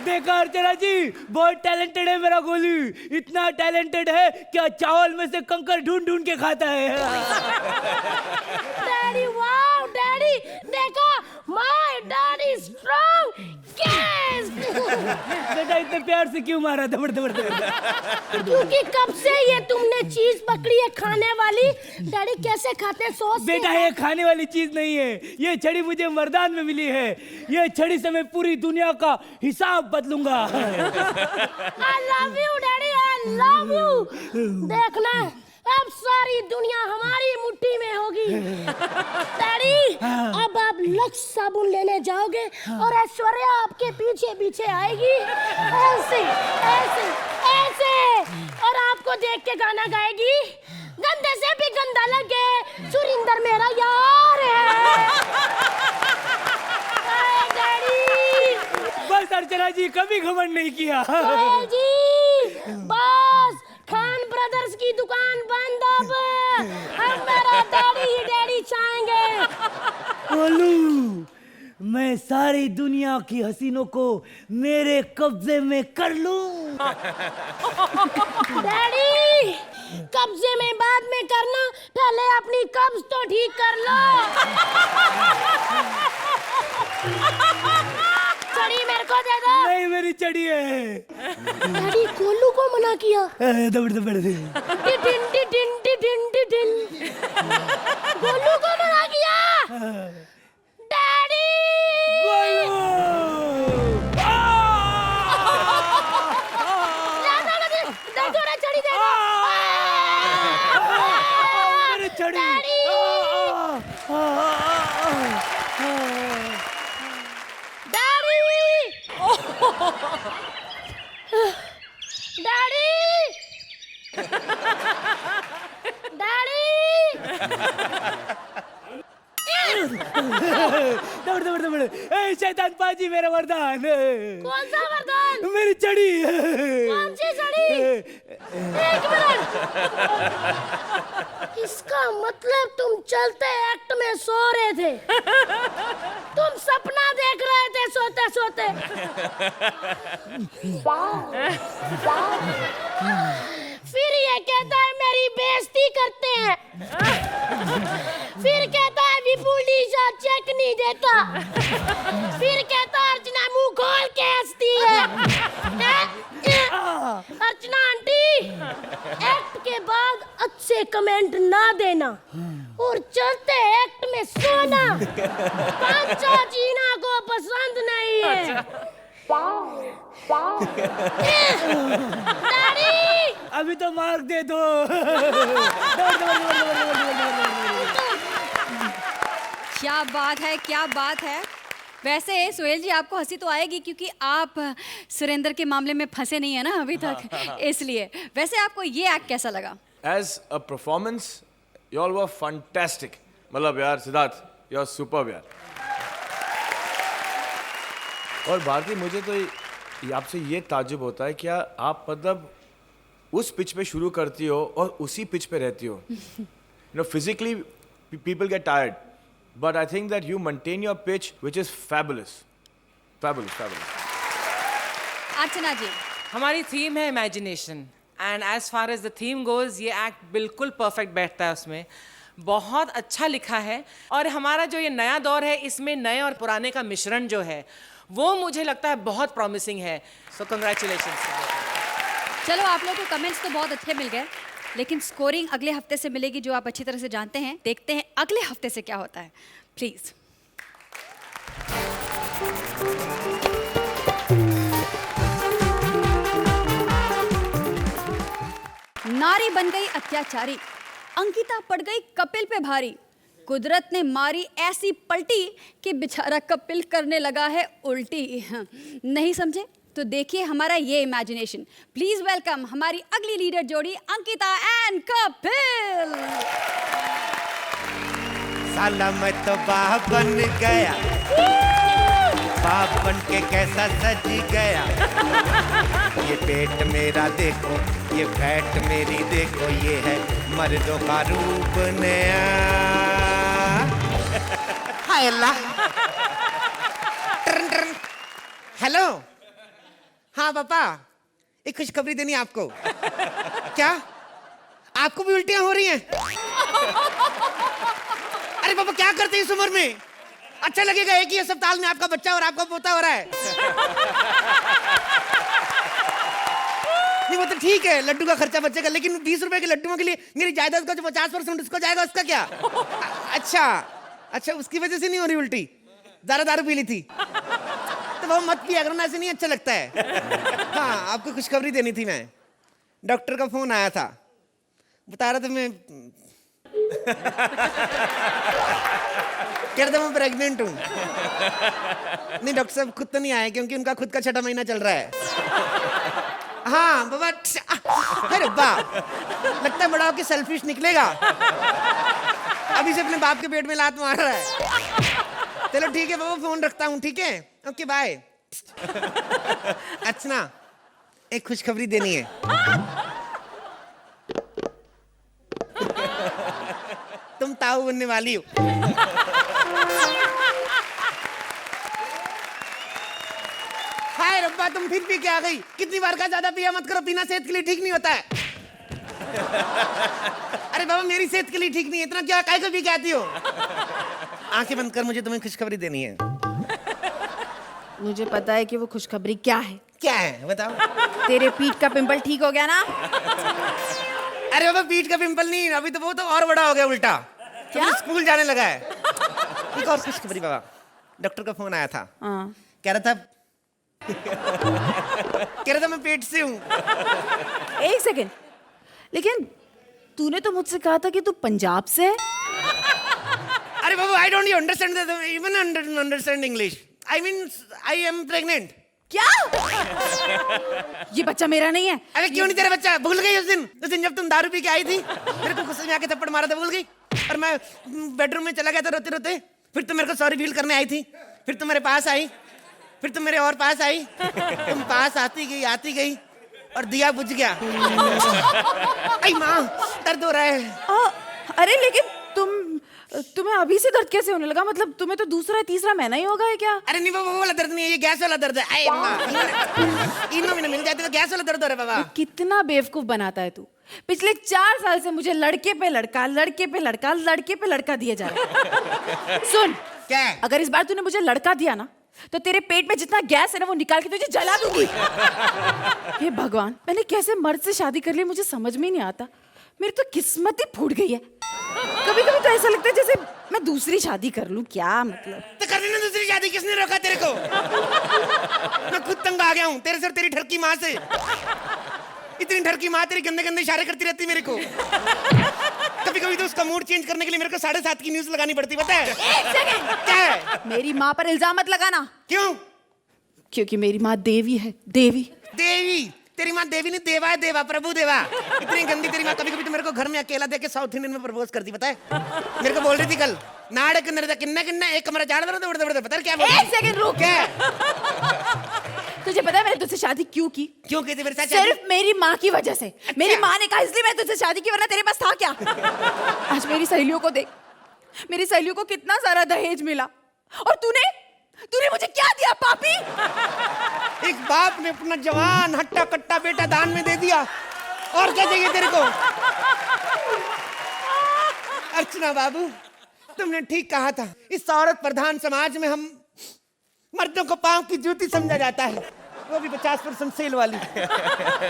देखा अर्चना जी, बहुत टैलेंटेड है मेरा गोलू। इतना टैलेंटेड है क्या चावल में से कंकर ढूंढ ढूंढ के खाता है। डैडी वाओ, डैडी देखो, माय डैडी स्ट्रांग। यस। बेटा इतने प्यार से क्यों मारा? दबड़। क्योंकि कब से ये तुमने चीज पकड़ी है खाने वाली। डैडी कैसे खाते हैं सॉस? बेटा ये खाने वाली चीज नहीं है, ये छड़ी मुझे वरदान में मिली है। ये छड़ी से मैं पूरी दुनिया का हिसाब बदलूंगा। I love you, Daddy, I love you. देखना, अब सारी दुनिया हमारी मुट्ठी में होगी। डैडी, अब आप लक्स साबुन लेने जाओगे और ऐश्वर्या आपके पीछे पीछे आएगी, ऐसे ऐसे ऐसे, और आपको देख के गाना गाएगी, गंदे से भी गंदा लगे सुरिंदर मेरा यार है। डैडी बस अर्चना जी, कभी घमंड नहीं किया। जी बस, खान ब्रदर्स की दुकान बंद अब। हम मेरा डैडी ही डैडी चाहेंगे। गोलू, मैं सारी दुनिया की हसीनों को मेरे कब्जे में कर लूं। डैडी, कब्जे में बाद में करना, पहले अपनी कब्ज तो ठीक कर लो। छड़ी मेरे को दे दो। नहीं, मेरी छड़ी है। डैडी गोलू को मना किया। दबड़। टिटिन टिटिन टिटिन टिटिन। गोलू को मना किया। डैडी देखो ना, छड़ी दे दो। मेरी छड़ी। दबड़। ए शैतान पाजी, मेरा वरदान। कौन सा वरदान? मेरी छड़ी। कौन सी छड़ी? एक मिनट। इसका मतलब तुम चलते एक्ट में सो रहे थे। तुम सपना देख रहे थे सोते सोते। फिर ये कहता है मेरी बेइज्जती करते हैं। फिर कहता है विपुल डीजा चेक नहीं देता। फिर कहता है अर्चना मुंह खोल के हंसती है। अर्चना आंटी, एक्ट के बाद अच्छे कमेंट ना देना और चलते एक्ट में सोना पंचा चीना को पसंद नहीं है। डैडी, अभी तो मार्क दे दो। क्या बात है, क्या बात है। वैसे सोहेल जी आपको हंसी तो आएगी क्योंकि आप सुरेंद्र के मामले में फंसे नहीं है ना अभी तक, इसलिए। वैसे आपको ये एक्ट कैसा लगा? As a performance, you all were fantastic. मतलब यार सिद्धार्थ, you are superb यार। और भारती, मुझे तो आपसे ये ताज्जुब होता है क्या आप मतलब उस पिच पे शुरू करती हो और उसी पिच पे रहती हो। You know, physically people get tired, but I think that you maintain your pitch, which is fabulous, fabulous, fabulous. अर्चना जी, हमारी थीम है imagination, and as far as the theme goes ये एक्ट बिल्कुल परफेक्ट बैठता है उसमें। बहुत अच्छा लिखा है और हमारा जो ये नया दौर है इसमें नए और पुराने का मिश्रण जो है वो मुझे लगता है बहुत प्रॉमिसिंग है। सो कंग्रेचुलेशंस। चलो आप लोगों को कमेंट्स तो बहुत अच्छे मिल गए, लेकिन स्कोरिंग अगले हफ्ते से मिलेगी जो आप अच्छी तरह से जानते हैं। देखते हैं अगले हफ्ते से क्या होता है, प्लीज। नारी बन गई अत्याचारी, अंकिता पड़ गई कपिल पे भारी। कुदरत ने मारी ऐसी पलटी कि बेचारा कपिल करने लगा है उल्टी। नहीं समझे तो देखिए हमारा ये इमेजिनेशन। प्लीज वेलकम हमारी अगली लीडर जोड़ी अंकिता एंड कपिल। साला मैं तो बाप बन गया, बाप बन के कैसा सज गया। ये पेट मेरा देखो, ये फैट मेरी देखो, ये है मर्दों का रूप नया। हाय अल्लाह। हेलो, हाँ पापा, एक खुशखबरी देनी है आपको। क्या आपको भी उल्टियां हो रही हैं? अरे पापा क्या करते हैं इस उम्र में? अच्छा लगेगा एक ही अस्पताल में आपका बच्चा और आपका पोता हो रहा है। नहीं वो तो ठीक है, लड्डू का खर्चा बचेगा, लेकिन 20 रुपए के लड्डुओं के लिए मेरी जायदाद का जो 50% उसको जाएगा, उसका क्या? अच्छा अच्छा, उसकी वजह से नहीं हो रही उल्टी, ज्यादा दारू पी ली थी। तो वो मत पिया करो ना, ऐसे नहीं अच्छा लगता है। हाँ, आपको खुशखबरी देनी थी। मैं डॉक्टर का फोन आया था, बता रहा था मैं कह रहा था मैं प्रेग्नेंट हूँ। नहीं डॉक्टर साहब खुद तो नहीं आए क्योंकि उनका खुद का 6ठा महीना चल रहा है। हाँ बाबा, अरे बाप, लगता है बड़ा होके सेल्फिश निकलेगा। अभी से अपने बाप के पेट में लात मार रहा है। चलो ठीक है बाबा, फोन रखता हूँ, ठीक है, ओके बाय। अच्छा, एक खुशखबरी देनी है। तुम ताऊ बनने वाली हो। हाय रब्बा, तुम फिर पी के आ गई। कितनी बार का ज्यादा पिया मत करो, पीना सेहत के लिए ठीक नहीं होता है। अरे बाबा मेरी सेहत के लिए ठीक नहीं है, इतना क्या काय को पी के आती हो? आंखें बंद कर, मुझे तुम्हें खुशखबरी देनी है। मुझे पता है कि वो खुशखबरी क्या है। क्या है बताओ? तेरे पीठ का पिंपल ठीक हो गया ना? अरे बाबा पीठ का पिंपल नहीं, अभी तो वो तो और बड़ा हो गया उल्टा। क्या? स्कूल जाने लगा है। एक और खुशखबरी बाबा, डॉक्टर का फोन आया था। कह रहा था मैं पेट से हूँ। एक सेकेंड, लेकिन तूने तो मुझसे कहा था कि तू पंजाब से है। अरे बाबा I don't understand even understand English. I mean I am pregnant. क्या? ये बच्चा मेरा नहीं है। अरे क्यों नहीं तेरा बच्चा? भूल गई उस दिन जब तुम दारू पी के आई थी, मेरे को गुस्से में आके थप्पड़ मारा था, भूल गई? और मैं बेडरूम में चला गया था रोते रोते, फिर तुम मेरे को सॉरी फील करने आई थी, फिर तुम मेरे पास आई, फिर तुम मेरे और पास आई, तुम पास आती गई और दिया बुझ गया। आई माँ, दर्द हो रहा है। अरे लेकिन तुम्हें अभी से दर्द कैसे होने लगा? मतलब तुम्हें तो दूसरा तीसरा महीना ही होगा है क्या? अरे नहीं, वो वाला दर्द नहीं है, ये गैस वाला दर्द है। आई माँ, इन महीने मिल जाते तो गैस वाला दर्द हो रहा है बाबा। कितना बेवकूफ बनाता है तू। पिछले 4 साल से मुझे लड़के पे लड़का, लड़के पे लड़का, लड़के पे लड़का दिया जा रहा है। सुन, क्या? अगर इस बार तूने मुझे लड़का दिया ना, तो तेरे पेट में जितना गैस है ना वो निकाल के तुझे जला दूंगी। हे भगवान, मैंने कैसे मर्द से शादी कर ली मुझे समझ में ही नहीं आता। मेरी तो किस्मत ही फूट गई है। कभी कभी तो ऐसा लगता है जैसे मैं दूसरी शादी कर लूं। क्या मतलब? तो करनी ना दूसरी शादी, किसने रोका तेरे को? मैं खुद तंग आ गया हूँ तेरे से और तेरी ठरकी माँ से। इतनी ठरकी माँ तेरी गंदे गंदे इशारे करती रहती मेरे को। कभी कभी तो उसका मूड चेंज करने के लिए मेरे को 7:30 की न्यूज लगानी पड़ती, पता है? एक सेकंड, क्या है? मेरी माँ पर इल्जाम मत लगाना। क्यों? क्योंकि मेरी माँ देवी है। देवी देवी? तेरी माँ देवी नहीं, देवा है, देवा, प्रभु देवा। इतनी गंदी तेरी माँ। कभी कभी तो मेरे को घर में अकेला देख के साउथ इंडियन में प्रपोज करती, पता है? मेरे को बोल रही थी कल, नाड़े किन्नरे किन्ना किन्ना एक कमरा झाड़ दो दौड़ दौड़, पता है क्या बोल रही? एक सेकंड रुक। क्या? तुझे पता है मैंने तुझसे शादी क्यों की? क्यों की थी मेरे साथ? सिर्फ मेरी माँ की वजह से। मेरी माँ ने कहा इसलिए मैं तुझसे शादी की, वरना तेरे पास था क्या? आज मेरी सहेलियों को देख, मेरी सहेलियों को कितना सारा दहेज मिला, और तूने मुझे क्या दिया पापी? एक बाप ने अपना जवान हट्टा कट्टा बेटा दान में दे दिया, और क्या चाहिए तेरे को? अर्चना बाबू, तुमने ठीक कहा था। इस औरत प्रधान समाज में हम मर्दों को पांव की जूती समझा जाता है, वो भी 50% सेल वाली।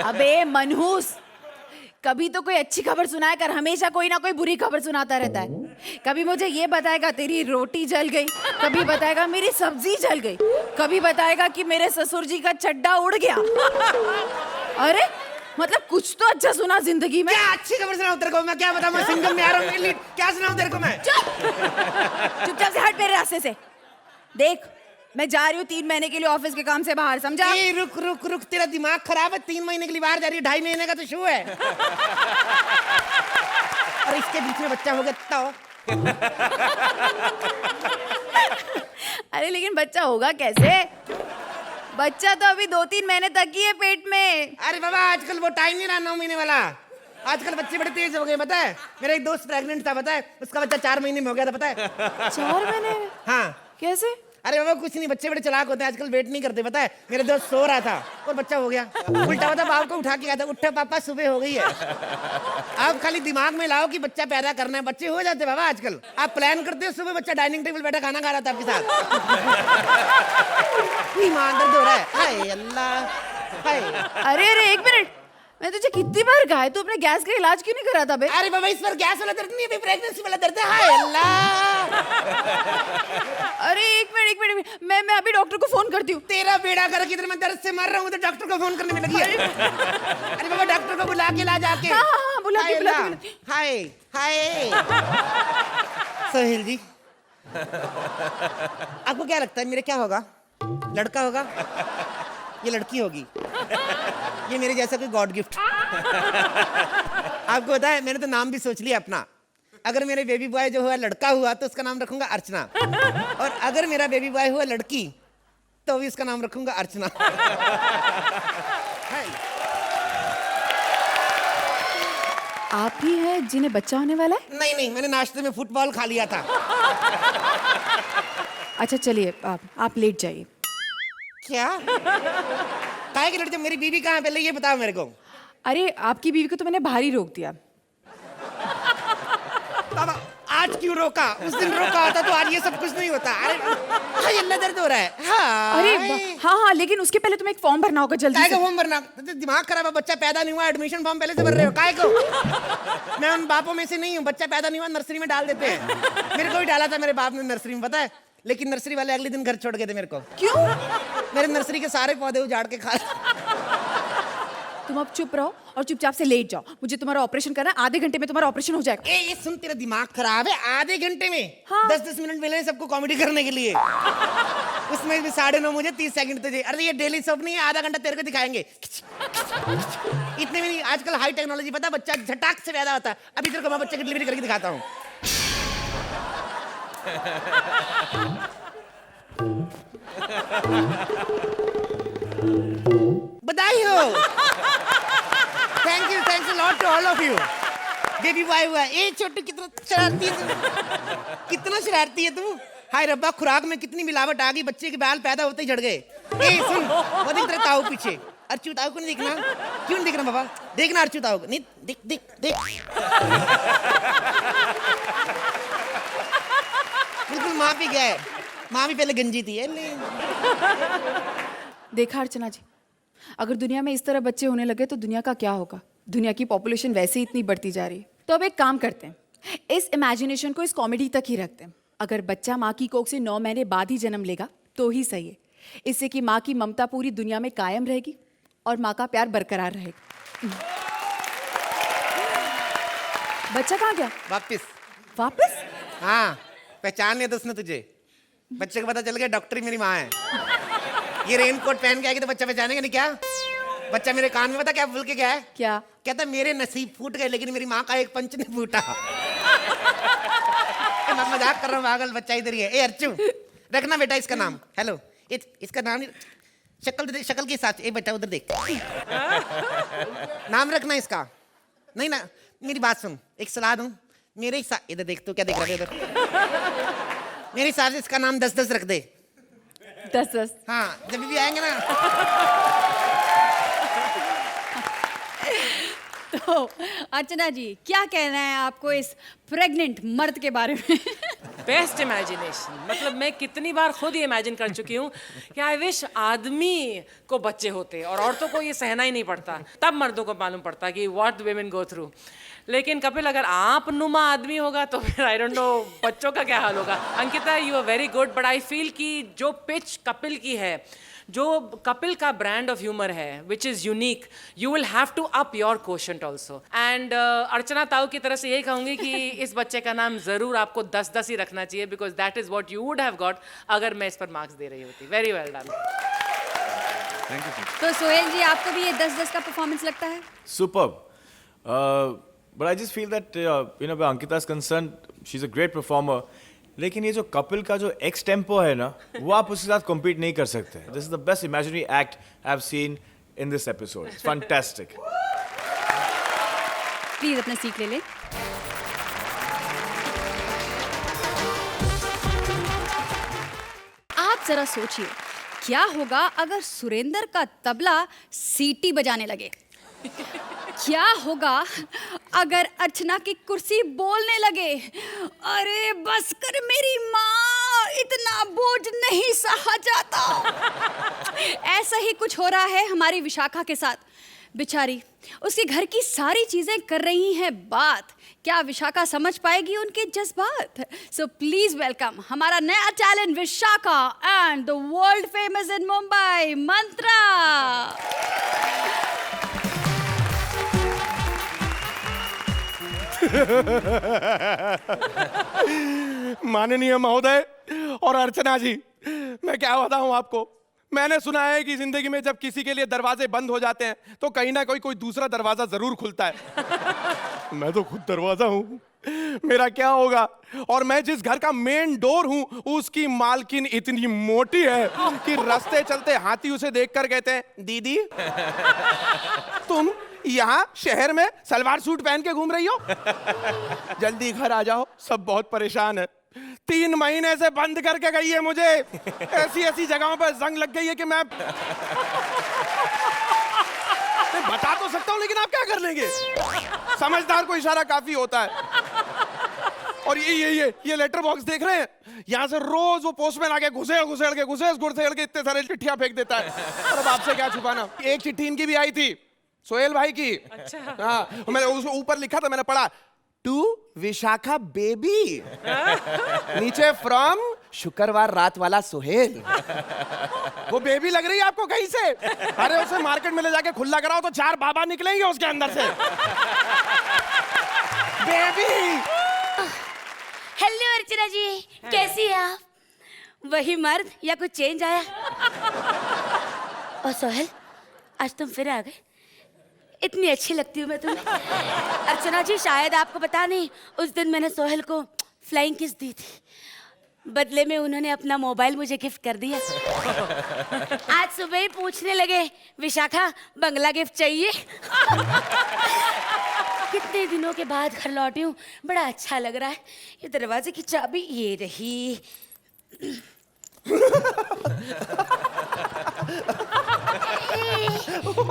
अबे मनहूस, कभी तो कोई अच्छी खबर सुनाया कर, हमेशा कोई ना कोई बुरी खबर सुनाता रहता है। कभी मुझे ये बताएगा तेरी रोटी जल गई, कभी बताएगा मेरी सब्जी जल गई, कभी बताएगा कि मेरे ससुर जी का चड्डा उड़ गया। अरे मतलब कुछ तो अच्छा सुना जिंदगी में। क्या अच्छी खबर सुनाऊं तेरे को? मैं क्या बताऊं, मैं सिंगल में आ रहा हूं, क्या सुनाऊं तेरे को मैं? चुपचाप से हट मेरे रास्ते से। देख, मैं जा रही हूँ 3 महीने के लिए ऑफिस के काम से बाहर, समझा? रुक रुक रुक, तेरा दिमाग खराब है। 3 महीने के लिए बाहर जा रही है, 2.5 महीने का तो शो है। और इसके बीच में बच्चा हो गया तो? अरे लेकिन बच्चा होगा कैसे? बच्चा तो अभी 2-3 महीने तक ही है पेट में। अरे बाबा, आजकल वो टाइम नहीं रहा 9 महीने वाला। आजकल बच्चे बड़े तेज हो गए, पता है? मेरा एक दोस्त प्रेग्नेंट था, पता है? उसका बच्चा 4 महीने में हो गया था, पता है? 4 महीने? हाँ। कैसे? अरे बाबा कुछ नहीं, बच्चे बड़े चालाक होते हैं आजकल, वेट नहीं करते, पता है? मेरे दोस्त सो रहा था और बच्चा हो गया। उल्टा हुआ था, बाप को उठा के कहा था, उठा पापा सुबह हो गई है। आप खाली दिमाग में लाओ कि बच्चा पैदा करना है, बच्चे हो जाते बाबा आजकल। आप प्लान करते हो, सुबह बच्चा डाइनिंग टेबल बैठा खाना खा रहा था आपके साथ। ईमान दर्द हो रहा है, हाय अल्लाह हाय। अरे 1 मिनट, मैं तुझे कितनी बार कहा है तू अपने गैस का इलाज क्यों नहीं कराता बे? अरे बाबा, इस पर गैस वाला दर्द नहीं है, प्रेगनेंसी वाला दर्द है। हाय अल्लाह। अरे एक मिनट, मैं अभी डॉक्टर को फोन करती हूँ। तेरा बेड़ा कर, किधर मैं दर्द से मर रहा हूँ तो डॉक्टर को फोन करने में लगी है। अरे बाबा, डॉक्टर को बुला के ला जाके। हाँ, बुला के। हाय हाय। सोहेल जी, आपको क्या लगता है मेरे क्या होगा? लड़का होगा, ये लड़की होगी, ये मेरे जैसा कोई गॉड गिफ्ट। आपको पता है, मैंने तो नाम भी सोच लिया अपना। अगर मेरे बेबी बॉय जो हुआ लड़का हुआ तो उसका नाम रखूंगा अर्चना, और अगर मेरा बेबी बॉय हुआ लड़की तो भी उसका नाम रखूंगा अर्चना। आप ही हैं जिन्हें बच्चा होने वाला है? नहीं, मैंने नाश्ते में फुटबॉल खा लिया था। अच्छा चलिए, आप लेट जाइए। क्या? काहे की लड़की? मेरी बीवी कहाँ है, पहले ये बताओ मेरे को। अरे आपकी बीवी को तो मैंने बाहर ही रोक दिया। बाबा, आज क्यों रोका? उस दिन रोका होता तो आज ये सब कुछ नहीं होता। अरे अल्लाह, दर्द हो रहा है। हाँ। अरे हाँ, लेकिन उसके पहले तुम्हें एक फॉर्म भरना होगा जल्दी से। फॉर्म भरना? दिमाग खराब है, बच्चा पैदा नहीं हुआ, एडमिशन फॉर्म पहले से भर रहे हो, काहे को? मैं उन बापों में से नहीं हूँ, बच्चा पैदा नहीं हुआ नर्सरी में डाल देते हैं। मेरे को भी डाला था मेरे बाप ने नर्सरी में, पता है? लेकिन नर्सरी वाले अगले दिन घर छोड़ गए थे मेरे को। क्यों? मेरे नर्सरी के सारे पौधे उजाड़ के खा। तुम अब चुप रहो और चुपचाप से लेट जाओ। मुझे तुम्हारा ऑपरेशन करना है, आधे घंटे में तुम्हारा ऑपरेशन हो जाएगा। ये सुन, तेरा दिमाग खराब है? आधे घंटे में? हाँ। 10-10 मिनट मिले सबको कॉमेडी करने के लिए। उसमें भी 9:30 मुझे 30 सेकंड तुझे। अरे ये डेली सोप नहीं है, आधा घंटा तेरे को दिखाएंगे। इतने में नहीं, आजकल हाई टेक्नोलॉजी, पता, बच्चा झटाक से पैदा होता है। अभी तेरे को मैं बच्चे की डिलीवरी करके दिखाता हूँ। बधाई हो। Thank you lot to all of you. Baby boy हुआ। ए छोटू कितना शरारती है तू, कितना शरारती है तू। हाय रब्बा, खुराक में कितनी मिलावट आ गई, बच्चे के बाल पैदा होते ही झड़ गए। ए सुन, वो दिख रहा ताऊ पीछे, अर्चू ताऊ को नहीं दिखना? क्यों नहीं दिखना बाबा? देखना अर्चू ताऊ को। नहीं दिख दिख दिख। बिल्कुल माँ भी गया है, माँ भी पहले गंजी थी। देखा अर्चना जी, अगर दुनिया में इस तरह बच्चे होने लगे तो दुनिया का क्या होगा। दुनिया की पॉपुलेशन वैसे ही इतनी बढ़ती जा रही है। तो अब एक काम करते हैं, इस इमेजिनेशन को इस कॉमेडी तक ही रखते हैं। अगर बच्चा माँ की कोख से 9 महीने बाद ही जन्म लेगा तो ही सही है, इससे कि माँ की ममता पूरी दुनिया में कायम रहेगी और माँ का प्यार बरकरार रहेगा। बच्चा कहाँ गया? वापस? हाँ, पहचान लिया तो उसने तुझे। बच्चे को पता चल गया डॉक्टर ही मेरी माँ है। ये रेनकोट पहन के आएगी तो बच्चा पहचानेगा नहीं क्या? बच्चा मेरे कान में पता क्या बोल के गया है? क्या कहता मेरे नसीब फूट गए लेकिन मेरी माँ का एक पंच नहीं फूटा। मैं मजाक कर रहा हूँ, पागल बच्चा इधर ही है। ए अर्चू, रखना बेटा इसका नाम। हेलो, इसका नाम शक्ल के साथ। ए बेटा उधर देख, नाम रखना इसका। नहीं ना, मेरी बात सुन, एक सलाह दूं। मेरे हिसाब, इधर देख, तू क्या देख रहा है इधर? मेरे हिसाब से इसका नाम 10-10 रख दे। 10-10? हाँ, जब भी आएंगे ना। तो अर्चना जी, क्या कहना है आपको इस प्रेग्नेंट मर्द के बारे में? Best imagination. मतलब मैं कितनी बार खुद ही इमेजिन कर चुकी हूँ कि आई विश आदमी को बच्चे होते और औरतों को ये सहना ही नहीं पड़ता, तब मर्दों को मालूम पड़ता कि व्हाट women go through। लेकिन कपिल, अगर आप नुमा आदमी होगा तो फिर आई डोंट नो बच्चों का क्या हाल होगा। Ankita, you are very good, but I feel कि जो पिच कपिल की है, जो कपिल का ब्रांड ऑफ ह्यूमर है, which is unique, you will have to up your quotient also. And Archana ताऊ की तरफ से यही कहूँगी कि इस बच्चे का नाम ज़रूर आपको 10-10 ही रखना चाहिए, because that is what you would have got अगर मैं इस पर मार्क्स दे रही होती। Very well done. तो सोहेल जी, आपको भी ये 10-10 का परफॉर्मेंस लगता है? Superb. But I just feel that, where Ankita is concerned, she's a great performer. लेकिन ये जो कपिल का जो एक्स टेम्पो है ना, वो आप उसके साथ कम्पीट नहीं कर सकते। This is the best imaginary act I have seen in this episode. It's fantastic. Please अपना सीट ले ले। आप जरा सोचिए, क्या होगा अगर सुरेंद्र का तबला सीटी बजाने लगे? क्या होगा अगर अर्चना की कुर्सी बोलने लगे? अरे बस कर मेरी माँ, इतना बोझ नहीं सहा जाता। ऐसा ही कुछ हो रहा है हमारी विशाखा के साथ। बेचारी, उसके घर की सारी चीजें कर रही हैं बात। क्या विशाखा समझ पाएगी उनके जज्बात? सो प्लीज वेलकम हमारा नया talent Vishakha and the world famous in Mumbai, Mantra. माननीय महोदय और अर्चना जी, मैं क्या बताऊं आपको। मैंने सुना है कि जिंदगी में जब किसी के लिए दरवाजे बंद हो जाते हैं तो कहीं ना कोई दूसरा दरवाजा जरूर खुलता है। मैं तो खुद दरवाजा हूं, मेरा क्या होगा। और मैं जिस घर का मेन डोर हूं, उसकी मालकिन इतनी मोटी है कि रास्ते चलते हाथी उसे देखकर कहते हैं, दीदी तुम यहाँ शहर में सलवार सूट पहन के घूम रही हो, जल्दी घर आ जाओ, सब बहुत परेशान है। 3 महीने से बंद करके गई है मुझे। ऐसी ऐसी जगहों पर जंग लग गई है कि मैं बता तो सकता हूँ, लेकिन आप क्या कर लेंगे। समझदार को इशारा काफी होता है। और ये लेटर बॉक्स देख रहे हैं, यहाँ से रोज वो पोस्टमैन आके घुसेड़ के इतने सारे चिट्ठियां फेंक देता है। और अब आपसे क्या छुपाना। एक चिट्ठी इनकी भी आई थी, सोहेल भाई की। अच्छा। हाँ, मैंने उसको ऊपर लिखा था, मैंने पढ़ा, टू विशाखा बेबी, नीचे फ्रॉम शुक्रवार रात वाला सोहेल। वो बेबी लग रही है आपको कहीं से? अरे उसे मार्केट में ले जाके खुला कराओ तो 4 बाबा निकलेंगे उसके अंदर से। बेबी। हेलो अर्चना जी, कैसी हैं आप? वही मर्द या कुछ चेंज आया? और सोहेल, आज तुम फिर आ गए। इतनी अच्छी लगती हूँ मैं तुम्हें। अर्चना जी, शायद आपको पता नहीं, उस दिन मैंने सोहेल को फ्लाइंग किस दी थी। बदले में उन्होंने अपना मोबाइल मुझे गिफ्ट कर दिया। आज सुबह ही पूछने लगे, विशाखा बंगला गिफ्ट चाहिए? कितने दिनों के बाद घर लौटी हूँ, बड़ा अच्छा लग रहा है। ये दरवाजे की चाबी ये रही।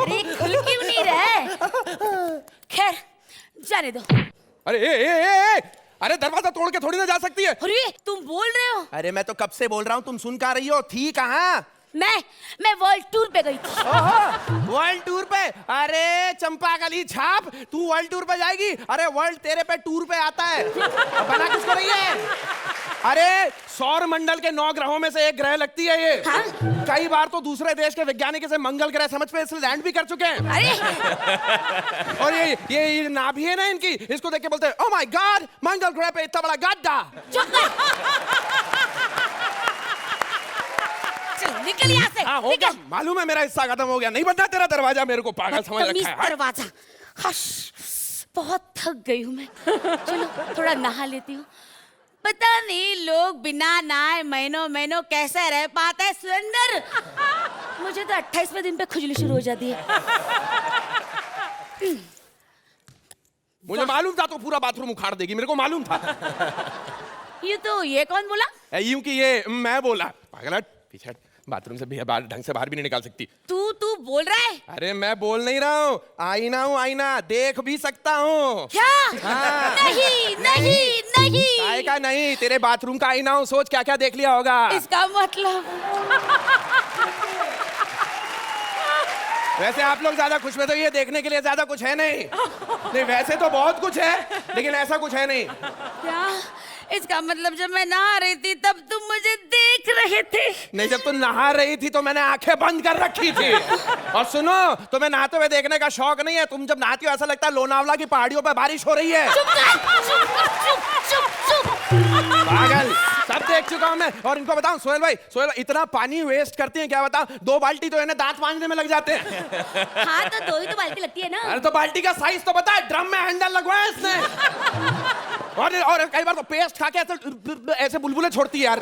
अरे खुल क्यों नहीं रहा है? खैर जाने दो। अरे ए, अरे दरवाजा तोड़ के थोड़ी ना जा सकती है। अरे तुम बोल रहे हो? अरे मैं तो कब से बोल रहा हूँ, तुम सुन का रही हो? थी कहाँ? मैं वर्ल्ड टूर पे गई थी। वर्ल्ड टूर पे? अरे चंपा गली छाप, तू वर्ल्ड टूर पे जाएगी? अरे वर्ल्ड तेरे पे टूर पे आता है। अब बना किसको रही है? अरे सौर मंडल के 9 ग्रहों में से एक ग्रह लगती है ये। हाँ? कई बार तो दूसरे देश के वैज्ञानिक इसे मंगल ग्रह समझ पे इसलिए लैंड भी कर चुके हैं। अरे और ये नाभि है ना इनकी, इसको देख के बोलते हैं ओह माय गॉड, मंगल ग्रह पे इतना बड़ा गड्ढा। चुप कर। चल निकल यहाँ से। हाँ, हो गया, मालूम है मेरा हिस्सा खत्म हो गया, नहीं बनना तेरा दरवाजा, मेरे को पागल समझ रखा है। दरवाजा। हश, बहुत थक गई हूँ मैं। चलो थोड़ा नहा लेती हूँ। पता नहीं लोग बिना नहाए महीनों कैसे रह पाते हैं सुरेंद्र। मुझे तो 28वें दिन पे खुजली शुरू हो जाती है। मुझे मालूम था तो पूरा बाथरूम उखाड़ देगी, मेरे को मालूम था। ये कौन बोला? यूं कि ये मैं बोला। पागल पीछे बाथरूम से भी ढंग से बाहर भी नहीं निकाल सकती। तू बोल रहा है? अरे मैं बोल नहीं रहा हूँ, आईना हूँ, आईना देख भी सकता हूँ। क्या? हाँ। नहीं। काय का नहीं, तेरे बाथरूम का आईना हूँ, सोच क्या क्या देख लिया होगा। इसका मतलब वैसे आप लोग ज्यादा खुश में तो ये देखने के लिए ज्यादा कुछ है नहीं वैसे तो बहुत कुछ है, लेकिन ऐसा कुछ है नहीं। क्या? इसका मतलब जब मैं नहा रही थी तब तुम मुझे देख रहे थे? नहीं, जब तुम नहा रही थी तो मैंने आंखें बंद कर रखी थी। और सुनो, तुम्हें नहाते हुए देखने का शौक नहीं है? तुम जब नहाती हो ऐसा लगता है लोनावला की पहाड़ियों पर बारिश हो रही है। चुप। पागल, सब देख चुका हूं मैं। और इनको बताऊं सोहेल भाई, इतना पानी वेस्ट करती हैं, क्या बताऊं, 2 बाल्टी तो इन्हें दांत मांजने में लग जाते हैं। हाँ तो 2 ही तो बाल्टी लगती है ना। अरे तो बाल्टी का साइज तो पता है, ड्रम में हैंडल लगवाया इसने। और कई बार तो पेस्ट खा के ऐसे बुलबुले छोड़ती है यार।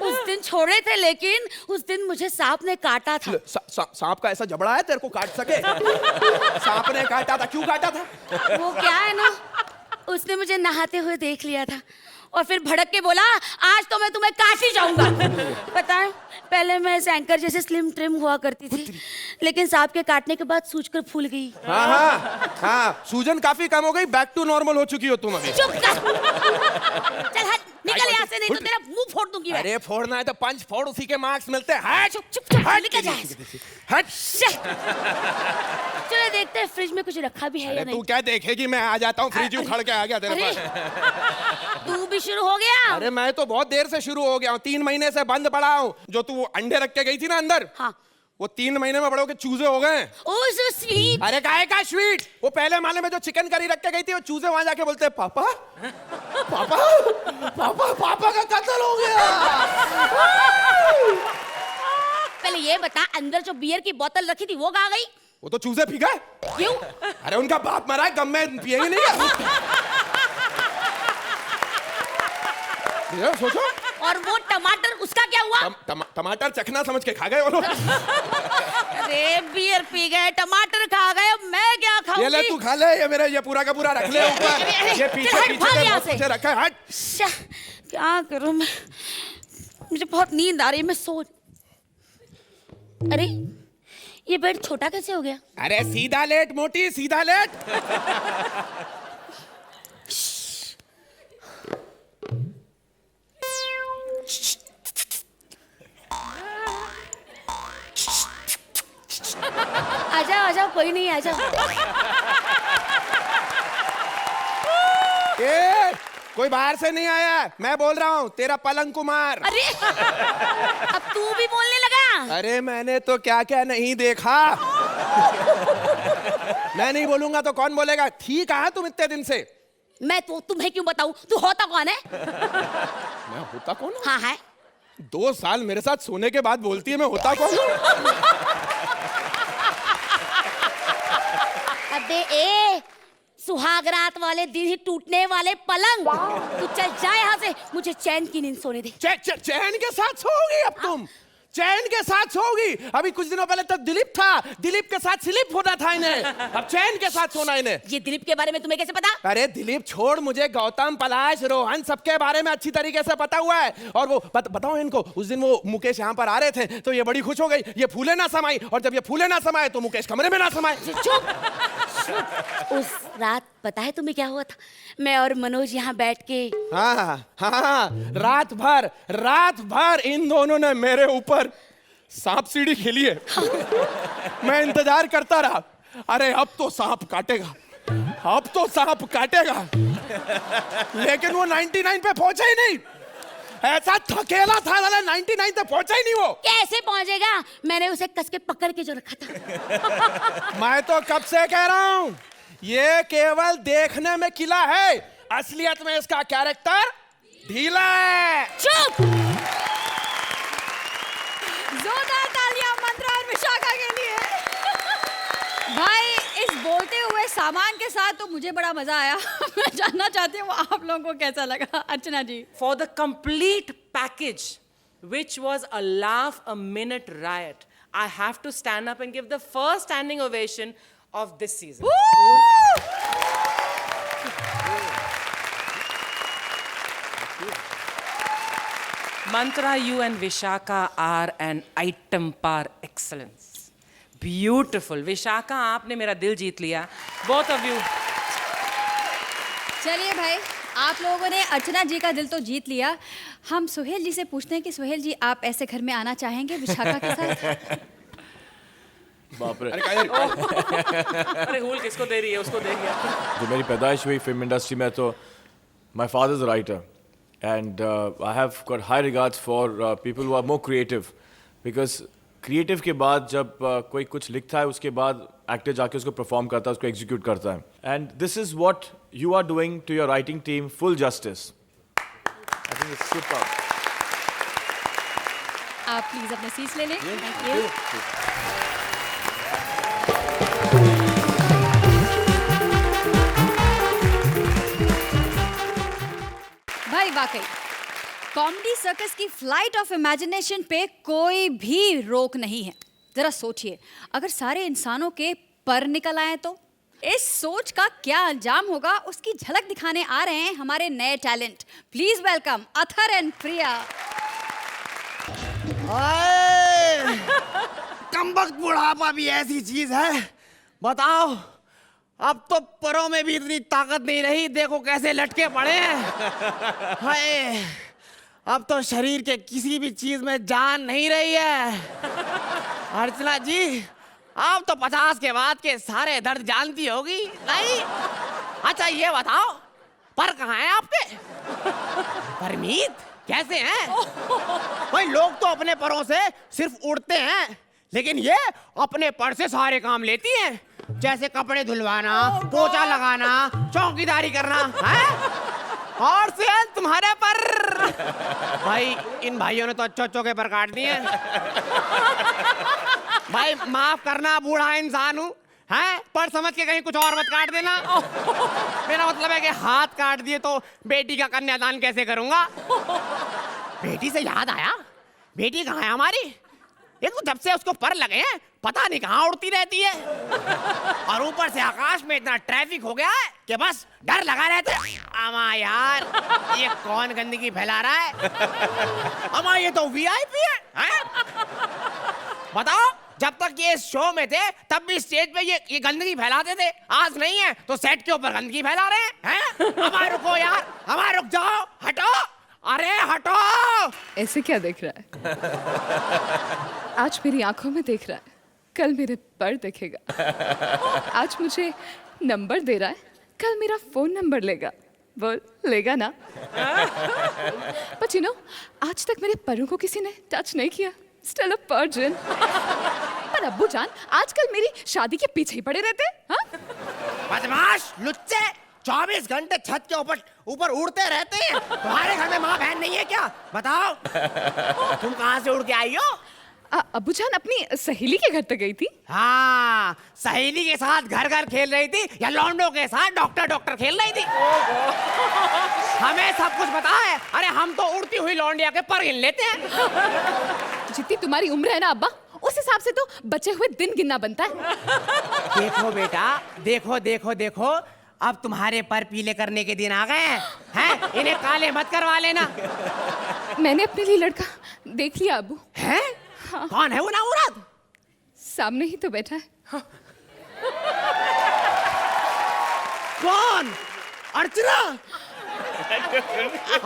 उस दिन छोड़े थे, लेकिन उस दिन मुझे सांप ने काटा था। सांप का ऐसा जबड़ा है तेरे को काट सके? सांप ने काटा था, क्यों काटा था? वो क्या है ना, उसने मुझे नहाते हुए देख लिया था और फिर भड़क के बोला, आज तो मैं तुम्हें काट ही जाऊंगा। पता है, पहले मैं इस एंकर जैसे स्लिम ट्रिम हुआ करती थी, लेकिन सांप के काटने के बाद सूजकर फूल गई। हाँ, सूजन काफी कम हो गई, बैक टू नॉर्मल हो चुकी हो तुम अभी। चुप कर। चल हट, निकल यहाँ से, नहीं तो तेरा मुंह फोड़ दूंगी मैं। अरे फोड़ना है तो पंच फोड़, उसी के मार्क्स मिलते हैं। चुप, निकल जा। हट। चलो देखते हैं फ्रिज में कुछ रखा भी है या नहीं। तू क्या देखेगी, मैं आ जाता हूँ, फ्रिज उखड़ के आ गया तेरे पास। तू भी शुरू हो गया? अरे मैं तो बहुत देर से शुरू हो गया हूँ, 3 महीने से बंद पड़ा हूँ। जो तू अंडे रख के गई थी ना अंदर, हाँ, वो 3 महीने में बड़े होके चूजे हो गए। ओह सो स्वीट। अरे काहे का स्वीट, वो पहले माले में जो चिकन करी रख के गई थी, वो चूजे वहां जाके बोलते पापा पापा पापा पापा का कत्ल हो गया। पहले ये बता, अंदर जो बियर की बोतल रखी थी वो कहाँ गई? वो तो चूजे पी गए। क्यों? अरे उनका बाप मरा है, गम में पिएंगे नहीं। सोचो। और वो टमाटर, उसका क्या हुआ? टमाटर चखना समझ के खा गए वो लोग। अरे बियर पी गए, टमाटर खा गए, अब मैं क्या खाऊंगी? ये ले तू खा ले, ये मेरा ये पूरा का पूरा रख ले ऊपर। ये पीछे रखा है। हट। क्या करूं मैं, मुझे बहुत नींद आ रही है, मैं सो। अरे ये बेड छोटा कैसे हो गया? अरे सीधा लेट मोटी, सीधा लेट। आजा, कोई नहीं, आजा। कोई बाहर से नहीं आया, मैं बोल रहा हूँ, तेरा पलंग कुमार। अरे अब तू भी बोलने लगा? अरे मैंने तो क्या क्या नहीं देखा। मैं नहीं बोलूंगा तो कौन बोलेगा? ठीक है तुम इतने दिन से। मैं तो तुम्हें क्यों बताऊं, तू होता कौन है? मैं होता कौन हूँ? हाँ है। 2 साल मेरे साथ सोने के बाद बोलती है मैं होता कौन हूँ? अबे ए, सुहागरात वाले दिन ही टूटने वाले पलंग। तू चल जा यहाँ से, मुझे चैन की नींद सोने दे। चैन के साथ सोओगी अब तुम? चैन के साथ सोओगी? अभी कुछ दिनों पहले तक दिलीप था, दिलीप के साथ स्लिप होना था इन्हें, अब चैन के साथ सोना इन्हें। ये दिलीप के बारे में तुम्हें कैसे पता? अरे दिलीप छोड़, मुझे गौतम, पलाश, रोहन सबके बारे में अच्छी तरीके से पता हुआ है। और वो बताओ इनको, उस दिन वो मुकेश यहाँ पर आ रहे थे तो ये बड़ी खुश हो गई, ये फूले ना समाई, और जब ये फूले ना समाए तो मुकेश कमरे में ना समाए। चुप। उस रात पता है तुम्हें क्या हुआ था? मैं और मनोज यहाँ बैठ के हाँ, रात भर इन दोनों ने मेरे ऊपर सांप सीढ़ी खेली है। मैं इंतजार करता रहा, अरे अब तो सांप काटेगा, अब तो सांप काटेगा, लेकिन वो 99 पे पहुंचा ही नहीं। ऐसा थकेला था, 99 पे पहुंचा ही नहीं वो। कैसे पहुंचेगा? मैंने उसे कस के पकड़ के जो रखा था। मैं तो कब से कह रहा हूँ, ये केवल देखने में किला है, असलियत में इसका कैरेक्टर ढीला है। चुप। जोरदार तालियां मंत्रा और विशाखा के लिए। भाई इस बोलते हुए सामान के साथ तो मुझे बड़ा मजा आया। मैं जानना चाहती हूँ आप लोगों को कैसा लगा। अर्चना जी। For the complete package, which was a laugh a minute riot, I have to stand up and give the first standing ovation of this season. Mantra, you and Vishaka are an item par excellence. Beautiful. Vishaka, आपने मेरा दिल जीत लिया. Both of you. चलिए भाई, आप लोगों ने अर्चना जी का दिल तो जीत लिया। हम सुहेल जी से पूछते हैं कि सुहेल जी आप ऐसे घर में आना चाहेंगे विशाखा के साथ? बाप रे। अरे हुल किसको दे रही है? उसको दे दिया। जो मेरी पैदाइश हुई फिल्म इंडस्ट्री में, तो my father is a writer and I have got high regards for people who are more creative, because creative के बाद जब कोई कुछ लिखता है उसके बाद एक्टर जाके उसको परफॉर्म करता है, उसको एग्जीक्यूट करता है, and this is what you are doing to your writing team, full justice. I think it's super. आप प्लीज अपने सीट्स ले लें। Thank you. भाई वाकई कॉमेडी सर्कस की फ्लाइट ऑफ इमेजिनेशन पे कोई भी रोक नहीं है। जरा सोचिए, अगर सारे इंसानों के पर निकल आए तो इस सोच का क्या अंजाम होगा, उसकी झलक दिखाने आ रहे हैं हमारे नए talent. Please welcome Athar and Priya. कमबख्त बुढ़ापा भी ऐसी चीज है, बताओ अब तो परों में भी इतनी ताकत नहीं रही, देखो कैसे लटके पड़े हैं। हाय, अब तो शरीर के किसी भी चीज में जान नहीं रही है। अर्चना जी, आप तो 50 के बाद के सारे दर्द जानती होगी नहीं? अच्छा ये बताओ, पर कहाँ हैं आपके? परमीत कैसे हैं? भाई लोग तो अपने परों से सिर्फ उड़ते हैं, लेकिन ये अपने पर से सारे काम लेती हैं, जैसे कपड़े धुलवाना, पोछा लगाना, चौकीदारी करना है। और से तुम्हारे पर भाई, इन भाइयों ने तो अच्छे के पर काट दिए। भाई माफ करना, बूढ़ा इंसान हूँ, हैं? पर समझ के कहीं कुछ और मत काट देना। मेरा मतलब है कि हाथ काट दिए तो बेटी का कन्यादान कैसे करूंगा? बेटी से याद आया, बेटी कहाँ है हमारी? एक तो जब से उसको पर लगे हैं पता नहीं कहाँ उड़ती रहती है, और ऊपर से आकाश में इतना ट्रैफिक हो गया है कि बस डर लगा रहता है। अमा यार, ये कौन गंदगी फैला रहा है? अमा ये तो वीआईपी है? बताओ, जब तक ये शो में थे तब भी स्टेज पे ये गंदगी फैलाते थे, आज नहीं है तो सेट के ऊपर गंदगी फैला रहे हैं? अमा रुको यार, अमा रुक जाओ, हटो, अरे हटो। ऐसे क्या देख रहा है? आज मेरी आंखों में देख रहा है, कल मेरे पर देखेगा। आज मुझे नंबर दे रहा है, कल मेरा फोन नंबर लेगा। बोल लेगा ना? बट यू नो, आज तक मेरे परों को किसी ने टच नहीं किया। Still a virgin. पर अब्बू जान आजकल मेरी शादी के पीछे ही पड़े रहते हैं। बदमाश लुच्चे, 24 घंटे छत के ऊपर उड़ते रहते हैं। तुम्हारे घर में माँ बहन नहीं है क्या? बताओ, तुम कहाँ से उड़ के आई हो? अब्बू जान अपनी सहेली के घर तक गई थी। हाँ, सहेली के साथ घर घर खेल रही थी या लौंडों के साथ डॉक्टर डॉक्टर खेल रही थी। हमें सब कुछ पता है। अरे हम तो उड़ती हुई लौंडिया के पर गिन लेते हैं। जितनी तुम्हारी उम्र है ना अब्बा, उस हिसाब से तो बचे हुए दिन गिनना बनता है। देखो बेटा, देखो देखो देखो, अब तुम्हारे पर पीले करने के दिन आ गए हैं। इन्हें काले मत करवा लेना। मैंने अपने लिए लड़का देख लिया अब्बू। हैं? हाँ। कौन है वो ना मुराद? सामने ही तो बैठा है। कौन? अर्चना?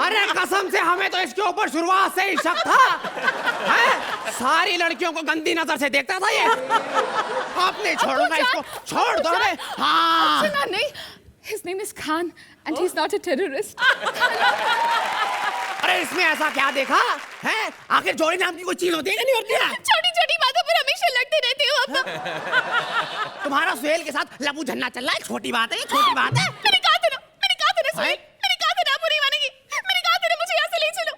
अरे कसम से हमें तो इसके ऊपर शुरुआत से ही शक था। हैं? सारी लड़कियों को गंदी नजर से देखता था ये। आपने छोड़ूंगा इसको, छोड़ दो रे। हाँ। अर्चना नहीं, his name is Khan and he's not a terrorist. अरे इसमें ऐसा क्या देखा है? आखिर जोड़ी नाम की कोई चीज होती है कि नहीं होती है? छोटी छोटी बातों पर हमेशा लड़ते रहते हो अब। तुम्हारा सुहेल के साथ लबू झन्ना चल रहा है, छोटी बात है, छोटी बात है। मैंने कहा था ना सुहेल, मैंने कहा था ना आप बुरी मानेंगी। मैंने कहा था ना मुझे यहाँ से ले चलो।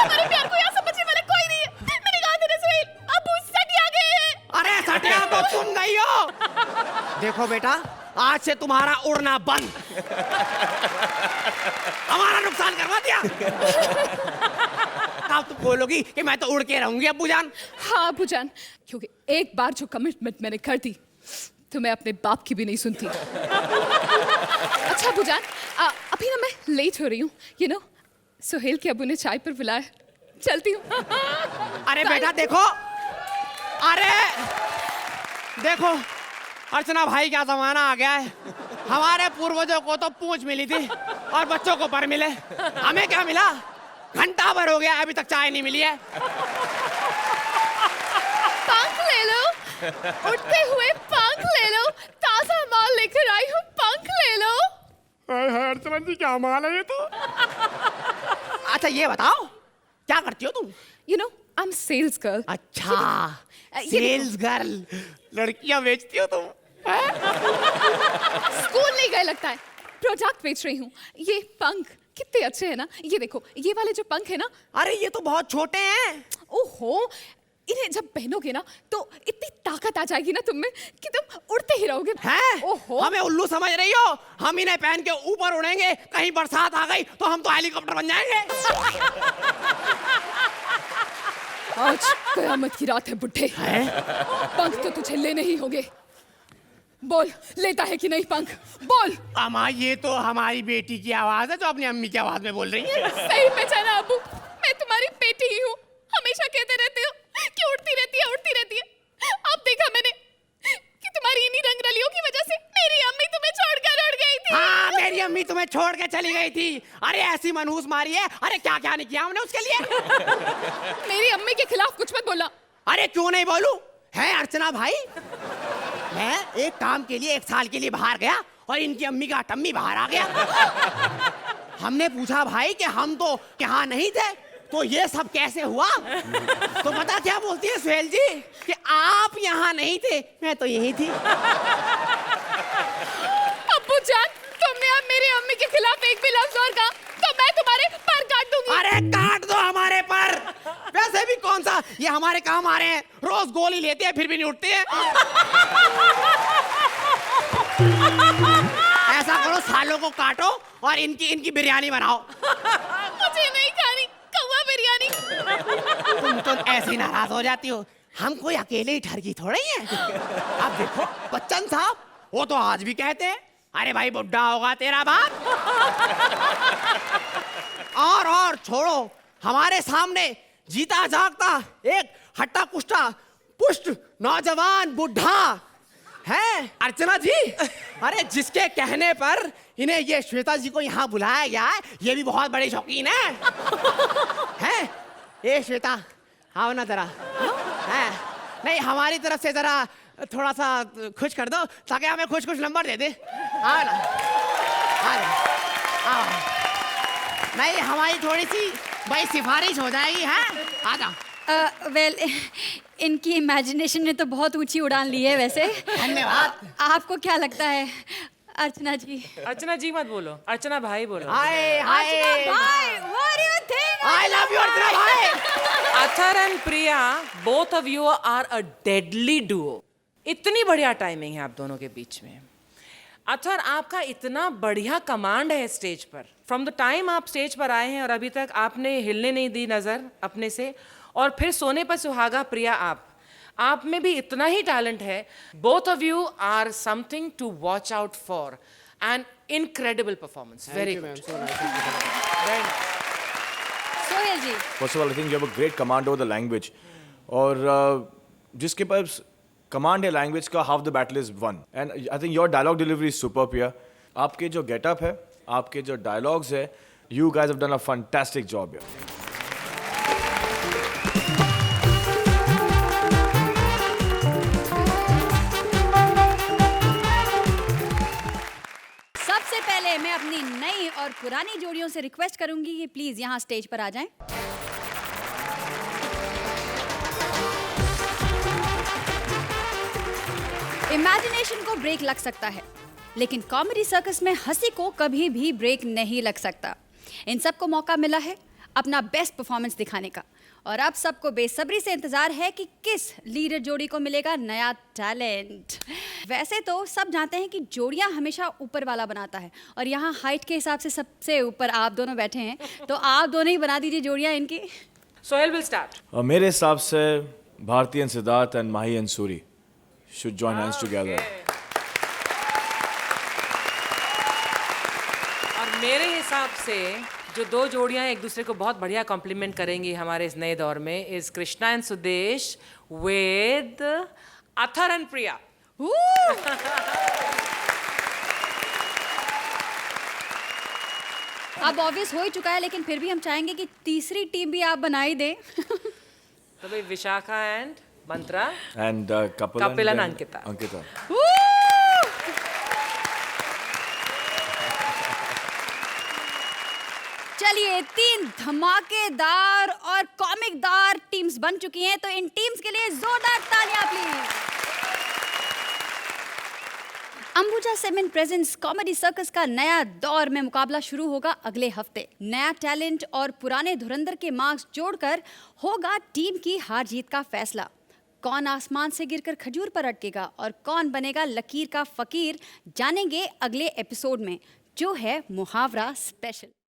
हमारे प्यार को यहाँ समझने वाला कोई नहीं है। मैंने कहा था ना सुहेल, अब सटिया गए हैं। अरे सटिया तो तुम गई हो। देखो बेटा, आज से तुम्हारा उड़ना बंद। हमारा नुकसान करवा दिया। अब तुम बोलोगी कि मैं तो उड़ के रहूंगी अब्बू जान। हाँ अब्बू जान, क्योंकि एक बार जो कमिटमेंट मैंने कर दी तो मैं अपने बाप की भी नहीं सुनती। अच्छा अब्बू जान, अभी ना मैं लेट हो रही हूँ। यू नो, सुहेल के अब्बू ने चाय पर बुलाया, चलती हूँ। अरे बेटा देखो, अरे देखो, अर्चना भाई क्या जमाना आ गया है। हमारे पूर्वजों को तो पूंछ मिली थी और बच्चों को पर मिले। हमें क्या मिला? घंटा भर हो गया अभी तक चाय नहीं मिली है। पंख ले लो, उड़ते हुए पंख ले लो, ताजा माल लेकर आई हूँ, पंख ले लो। अर्चना जी क्या माल है ये तो। अच्छा ये बताओ, क्या करती हो तुम? You know, I'm sales girl. अच्छा, ये सेल्स गर्ल, लड़कियां बेचती हो तुम? स्कूल नहीं गए लगता है, प्रोडक्ट बेच रही हूँ। ये पंख कितने अच्छे हैं ना, ये देखो, ये वाले जो पंख है ना। अरे ये तो बहुत छोटे हैं। ओहो, इन्हें जब पहनोगे ना तो इतनी ताकत आ जाएगी ना तुम में कि तुम उड़ते ही रहोगे। हैं? ओहो, हमें उल्लू समझ रही हो? हम इन्हें पहन के ऊपर उड़ेंगे, कहीं बरसात आ गई तो हम तो हेलीकॉप्टर बन जाएंगे। आज कयामत की रात है बुड्ढे। पंख तो तुझे लेने ही होंगे। बोल, लेता है कि नहीं पंख? बोल। अम्मा ये तो हमारी बेटी की आवाज है जो अपनी अम्मी की आवाज में बोल रही है। सही पहचाना अब्बू, मैं तुम्हारी बेटी ही हूँ। हमेशा कहते रहते हो कि उड़ती रहती है, उड़ती रहती है। अब देखा मैंने कि तुम्हारी इन्हीं रंगरलियों की वजह से मेरी अम्मी तुम्हें छोड़कर उड़ गई थी। हाँ, मेरी अम्मी तुम्हें छोड़ के चली गई थी। अरे ऐसी मनहूस मारी है। अरे क्या क्या नहीं किया हमने उसके लिए। मेरी अम्मी के खिलाफ कुछ मत बोला। अरे क्यों नहीं बोलूं? है अर्चना भाई, मैं एक काम के लिए 1 साल के लिए बाहर गया और इनकी अम्मी का टम्मी बाहर आ गया। हमने पूछा भाई कि हम तो यहाँ नहीं थे, तो ये सब कैसे हुआ? तो पता क्या बोलती है सुहेल जी कि आप यहाँ नहीं थे, मैं तो यही थी। अब्बू जान, तुमने अब मेरी अम्मी के खिलाफ एक भी लफ्ज और कहा तो मैं तुम्हारे पर काट दूंगी। अरे काट दो हमारे पर। वैसे भी कौन सा ये हमारे काम आ रहे हैं, रोज गोली लेते हैं फिर भी नहीं उठते हैं। ऐसा करो, सालों को काटो और इनकी बिरयानी बनाओ। मुझे नहीं खानी कौवा बिरयानी। तुम तो ऐसे ही नाराज हो जाती हो। हम कोई अकेले ही ठरकी थोड़े ही हैं। अब देखो बच्चन साहब, वो तो आज भी कहते हैं अरे भाई बुड्ढा होगा तेरा बाप। और छोड़ो, हमारे सामने जीता जागता एक हट्टा कुष्टा पुष्ट नौजवान बुढ़ा है अर्चना जी। अरे जिसके कहने पर इन्हें ये श्वेता जी को यहाँ बुलाया गया है, ये भी बहुत बड़ी शौकीन है? ये श्वेता आओ ना जरा। है नहीं, हमारी तरफ से जरा थोड़ा सा खुश कर दो ताकि हमें खुश नंबर दे दे। आओ ना, आओ। नहीं, हमारी थोड़ी सी भाई सिफारिश हो जाएगी। है आ जाओ। वेल, इनकी इमेजिनेशन ने तो बहुत ऊंची उड़ान ली है वैसे। धन्यवाद। आपको क्या लगता है अर्चना जी? अर्चना जी मत बोलो, अर्चना भाई बोलो। हाय हाय, भाई, what do you think? I love you Archana भाई। Athar and Priya, both of you are a deadly duo. इतनी बढ़िया टाइमिंग है आप दोनों के बीच में। अथर, आपका इतना बढ़िया कमांड है स्टेज पर। फ्रॉम द टाइम आप स्टेज पर आए हैं और अभी तक आपने हिलने नहीं दी नजर अपने से। और फिर सोने पर सुहागा प्रिया, आप में भी इतना ही टैलेंट है। Both of you are something to watch out for. An incredible performance, very good. Sohail ji, First of all, I think you have a great command over the language. और जिसके पास कमांड है लैंग्वेज का, half the battle is won. And I think your dialogue delivery is superior. आपके जो getup है, आपके जो डायलॉग्स है, you guys have done a fantastic job यार। सबसे पहले मैं अपनी नई और पुरानी जोड़ियों से रिक्वेस्ट करूंगी कि प्लीज यहाँ स्टेज पर आ जाएं। इमेजिनेशन को ब्रेक लग सकता है, लेकिन कॉमेडी सर्कस में हंसी को कभी भी ब्रेक नहीं लग सकता। इन सबको मौका मिला है अपना बेस्ट परफॉर्मेंस दिखाने का, और अब सबको बेसब्री से इंतजार है कि किस लीडर जोड़ी को मिलेगा नया टैलेंट। वैसे तो सब जानते हैं कि जोड़ियां हमेशा ऊपर वाला बनाता है, और यहाँ हाइट के हिसाब से सबसे ऊपर आप दोनों बैठे हैं, तो आप दोनों ही बना दीजिए जोड़ियां इनकी। Sohail will start. मेरे हिसाब से Bharti and Siddharth and Mahi and Suri should join hands together. और मेरे हिसाब से जो दो जोड़ियां एक दूसरे को बहुत बढ़िया कॉम्प्लीमेंट करेंगी हमारे इस नए दौर में is Krishna and Sudesh with Athar and Priya. अब ऑब्वियस हो ही चुका है, लेकिन फिर भी हम चाहेंगे कि तीसरी टीम भी आप बना ही दें। तो भाई Vishakha and Mantra And Kapil Kapil and then Ankita. Ankita. चलिए, 3 धमाकेदार और कॉमिकदार टीम्स बन चुकी हैं, तो इन टीम्स के लिए जोरदार तालियां please. Ambuja seven presents comedy circus का नया दौर में मुकाबला शुरू होगा अगले हफ्ते। नया टैलेंट और पुराने धुरंधर के मार्क्स जोड़कर होगा टीम की हार जीत का फैसला। कौन आसमान से गिरकर खजूर पर अटकेगा और कौन बनेगा लकीर का फकीर, जानेंगे अगले एपिसोड में, जो है मुहावरा स्पेशल।